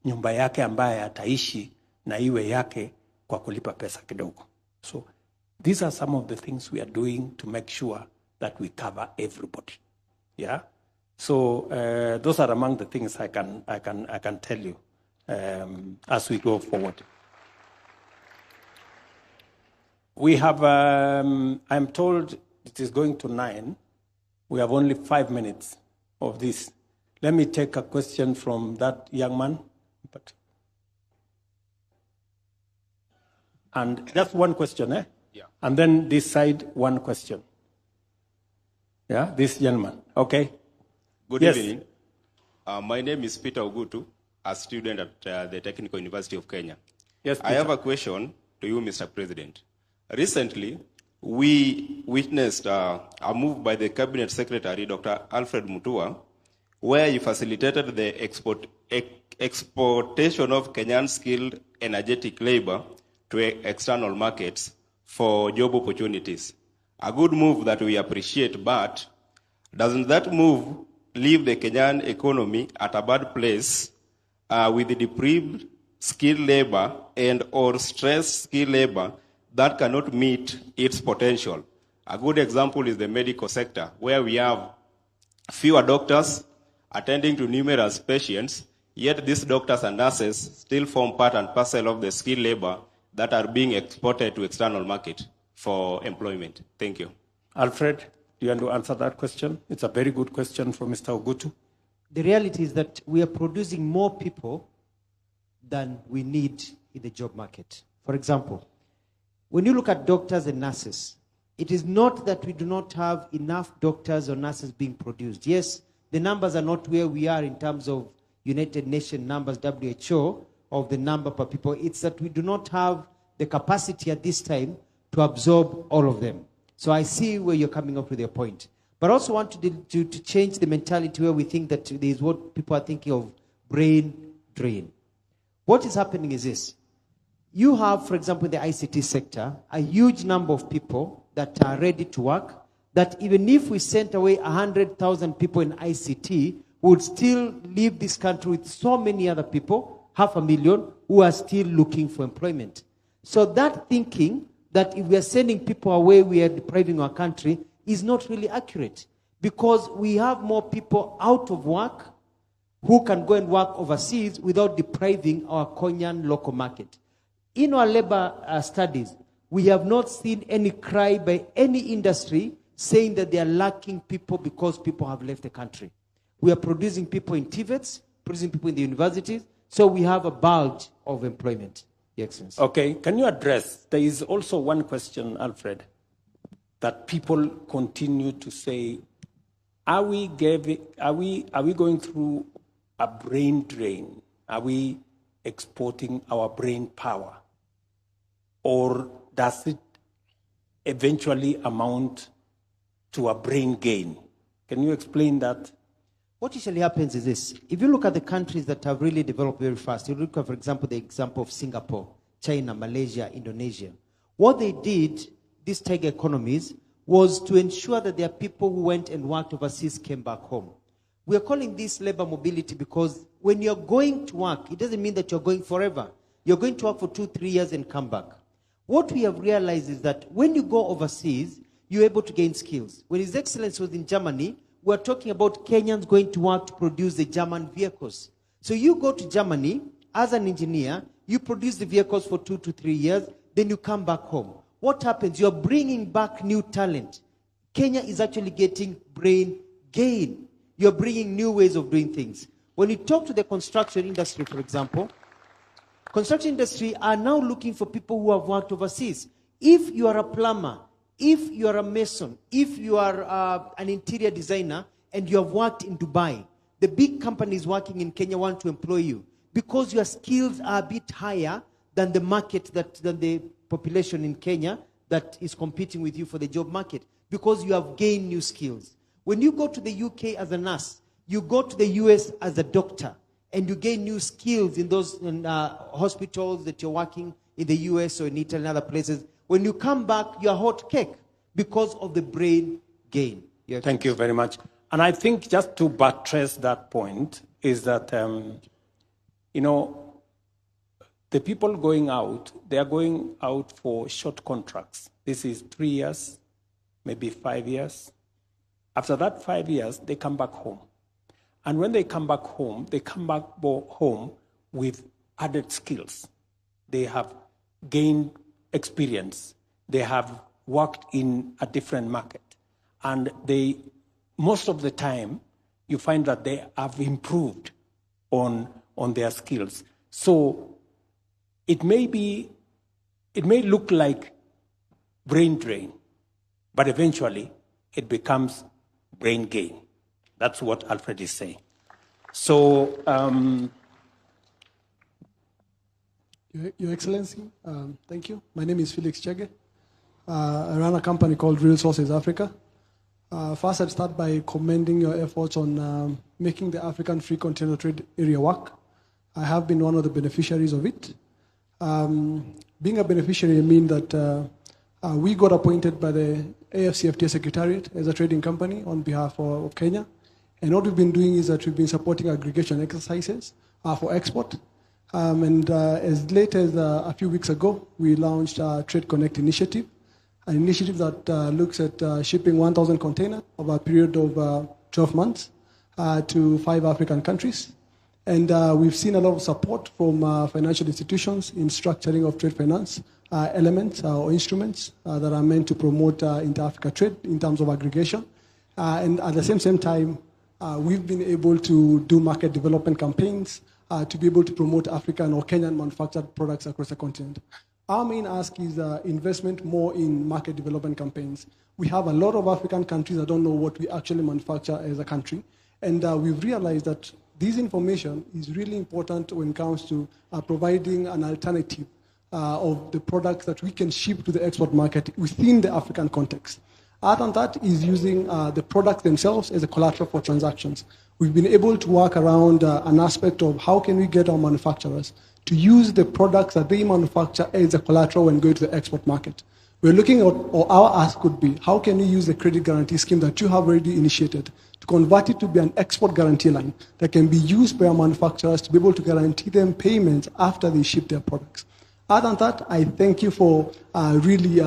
nyumba yake ambaye ataishi na iwe yake kwa kulipa pesa kidogo. So these are some of the things we are doing to make sure that we cover everybody. Yeah. So those are among the things I can tell you as we go forward. We have, I'm told it is going to 9. We have only 5 minutes of this. Let me take a question from that young man. And just one question, eh? Yeah. And then this side, one question. Yeah, this gentleman. Okay. Good Yes. evening. My name is Peter Ogutu, a student at the Technical University of Kenya. Yes, I have a question to you, Mr. President. Recently, we witnessed a move by the Cabinet Secretary, Dr. Alfred Mutua, where he facilitated the exportation of Kenyan skilled energetic labor to external markets for job opportunities. A good move that we appreciate, but doesn't that move leave the Kenyan economy at a bad place with the deprived skilled labor and or stressed skilled labor that cannot meet its potential? A good example is the medical sector, where we have fewer doctors attending to numerous patients, yet these doctors and nurses still form part and parcel of the skilled labor that are being exported to external market. for employment. Thank you. Alfred, do you want to answer that question? It's a very good question from Mr. Ogutu. The reality is that we are producing more people than we need in the job market. For example, when you look at doctors and nurses, it is not that we do not have enough doctors or nurses being produced. Yes, the numbers are not where we are in terms of United Nations numbers, WHO, of the number per people. It's that we do not have the capacity at this time to absorb all of them. So I see where you're coming up with your point. But I also want to change the mentality where we think that there is what people are thinking of brain drain. What is happening is this. You have, for example, in the ICT sector, a huge number of people that are ready to work, that even if we sent away 100,000 people in ICT, we would still leave this country with so many other people, 500,000, who are still looking for employment. So that thinking that if we are sending people away, we are depriving our country, is not really accurate, because we have more people out of work who can go and work overseas without depriving our Kenyan local market. In our labor studies, we have not seen any cry by any industry saying that they are lacking people because people have left the country. We are producing people in TVETs, producing people in the universities, so we have a bulge of employment. Your Excellency. Okay, can you address, there is also one question, Alfred, that people continue to say, are we going through a brain drain? Are we exporting our brain power? Or does it eventually amount to a brain gain? Can you explain that? What usually happens is this. If you look at the countries that have really developed very fast, you look at, for example, the example of Singapore, China, Malaysia, Indonesia. What they did, these tiger economies, was to ensure that their people who went and worked overseas came back home. We are calling this labor mobility because when you're going to work, it doesn't mean that you're going forever. You're going to work for 2-3 years and come back. What we have realized is that when you go overseas, you're able to gain skills. When His Excellency was in Germany, we're talking about Kenyans going to work to produce the German vehicles. So you go to Germany as an engineer, you produce the vehicles for 2 to 3 years, then you come back home. What happens? You're bringing back new talent. Kenya is actually getting brain gain. You're bringing new ways of doing things. When you talk to the construction industry, for example, construction industry are now looking for people who have worked overseas. If you are a plumber, if you are a mason, if you are an interior designer, and you have worked in Dubai, the big companies working in Kenya want to employ you because your skills are a bit higher than the market, than the population in Kenya that is competing with you for the job market, because you have gained new skills. When you go to the UK as a nurse, you go to the US as a doctor, and you gain new skills in those hospitals that you're working in the US or in Italy and other places. When you come back, you're hot cake because of the brain gain. Thank you very much. And I think just to buttress that point is that, the people going out, they are going out for short contracts. This is 3 years, maybe 5 years. After that 5 years, they come back home. And when they come back home home with added skills. They have gained experience. They have worked in a different market. And most of the time, you find that they have improved on their skills. So it may look like brain drain, but eventually it becomes brain gain. That's what Alfred is saying. So, Your Excellency, thank you. My name is Felix Chege. I run a company called Ruto'S Africa. First, I'd start by commending your efforts on making the African Free Continental Trade Area work. I have been one of the beneficiaries of it. Being a beneficiary means that we got appointed by the AFCFTA Secretariat as a trading company on behalf of Kenya. And what we've been doing is that we've been supporting aggregation exercises for export. As late as a few weeks ago, we launched a Trade Connect initiative, an initiative that looks at shipping 1,000 containers over a period of 12 months to 5 African countries. And we've seen a lot of support from financial institutions in structuring of trade finance elements or instruments that are meant to promote inter-Africa trade in terms of aggregation. And at the same time, we've been able to do market development campaigns to be able to promote African or Kenyan manufactured products across the continent. Our main ask is investment more in market development campaigns. We have a lot of African countries that don't know what we actually manufacture as a country. And we've realized that this information is really important when it comes to providing an alternative of the products that we can ship to the export market within the African context. Other than that is using the products themselves as a collateral for transactions. We've been able to work around an aspect of how can we get our manufacturers to use the products that they manufacture as a collateral when going to the export market. We're looking at, or our ask could be, how can we use the credit guarantee scheme that you have already initiated to convert it to be an export guarantee line that can be used by our manufacturers to be able to guarantee them payments after they ship their products. Other than that, I thank you for really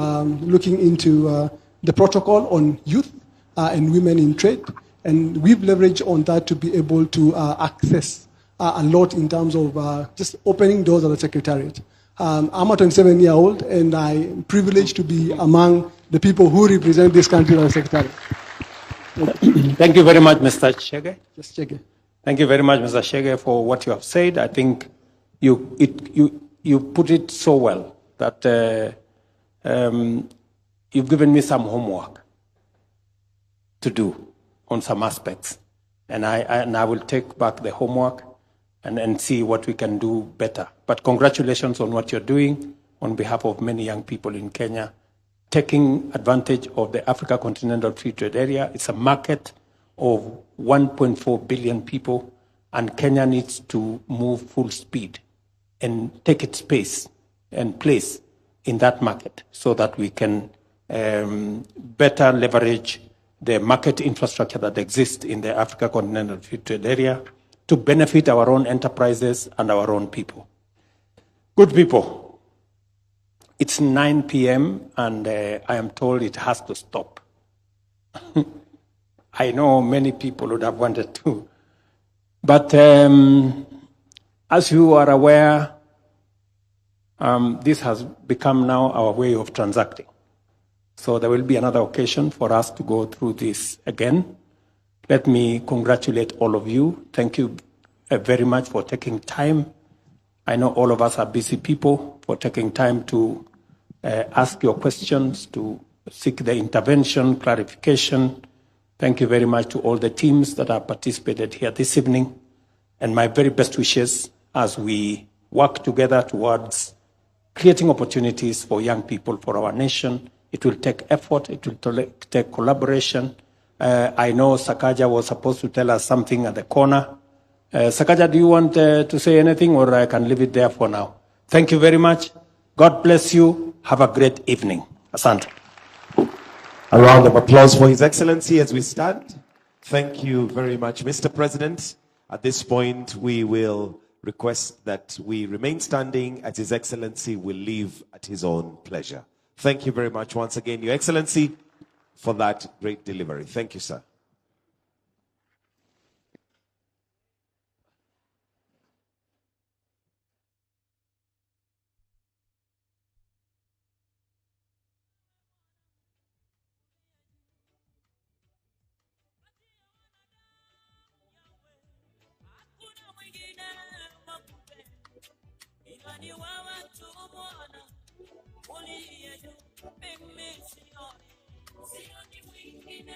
looking into the protocol on youth and women in trade. And we've leveraged on that to be able to access a lot in terms of just opening doors at the Secretariat. I'm a 27-year-old, and I'm privileged to be among the people who represent this country at the Secretariat. Thank you very much, Mr. Chege. Just Chege. Thank you very much, Mr. Chege, for what you have said. I think you put it so well that you've given me some homework to do on some aspects. And I will take back the homework and see what we can do better. But congratulations on what you're doing on behalf of many young people in Kenya, taking advantage of the Africa Continental Free Trade Area. It's a market of 1.4 billion people, and Kenya needs to move full speed and take its space and place in that market so that we can better leverage the market infrastructure that exists in the Africa Continental Free Trade Area to benefit our own enterprises and our own people. Good people, it's 9 p.m. and I am told it has to stop. I know many people would have wanted to. But as you are aware, this has become now our way of transacting. So there will be another occasion for us to go through this again. Let me congratulate all of you. Thank you very much for taking time. I know all of us are busy people, for taking time to ask your questions, to seek the intervention, clarification. Thank you very much to all the teams that have participated here this evening. And my very best wishes as we work together towards creating opportunities for young people, for our nation. It will take effort. It will take collaboration. I know Sakaja was supposed to tell us something at the corner. Sakaja, do you want to say anything, or I can leave it there for now? Thank you very much. God bless you. Have a great evening. Asante. A round of applause for His Excellency as we stand. Thank you very much, Mr. President. At this point, we will request that we remain standing as His Excellency will leave at his own pleasure. Thank you very much once again, Your Excellency, for that great delivery. Thank you, sir. Sioni mwingine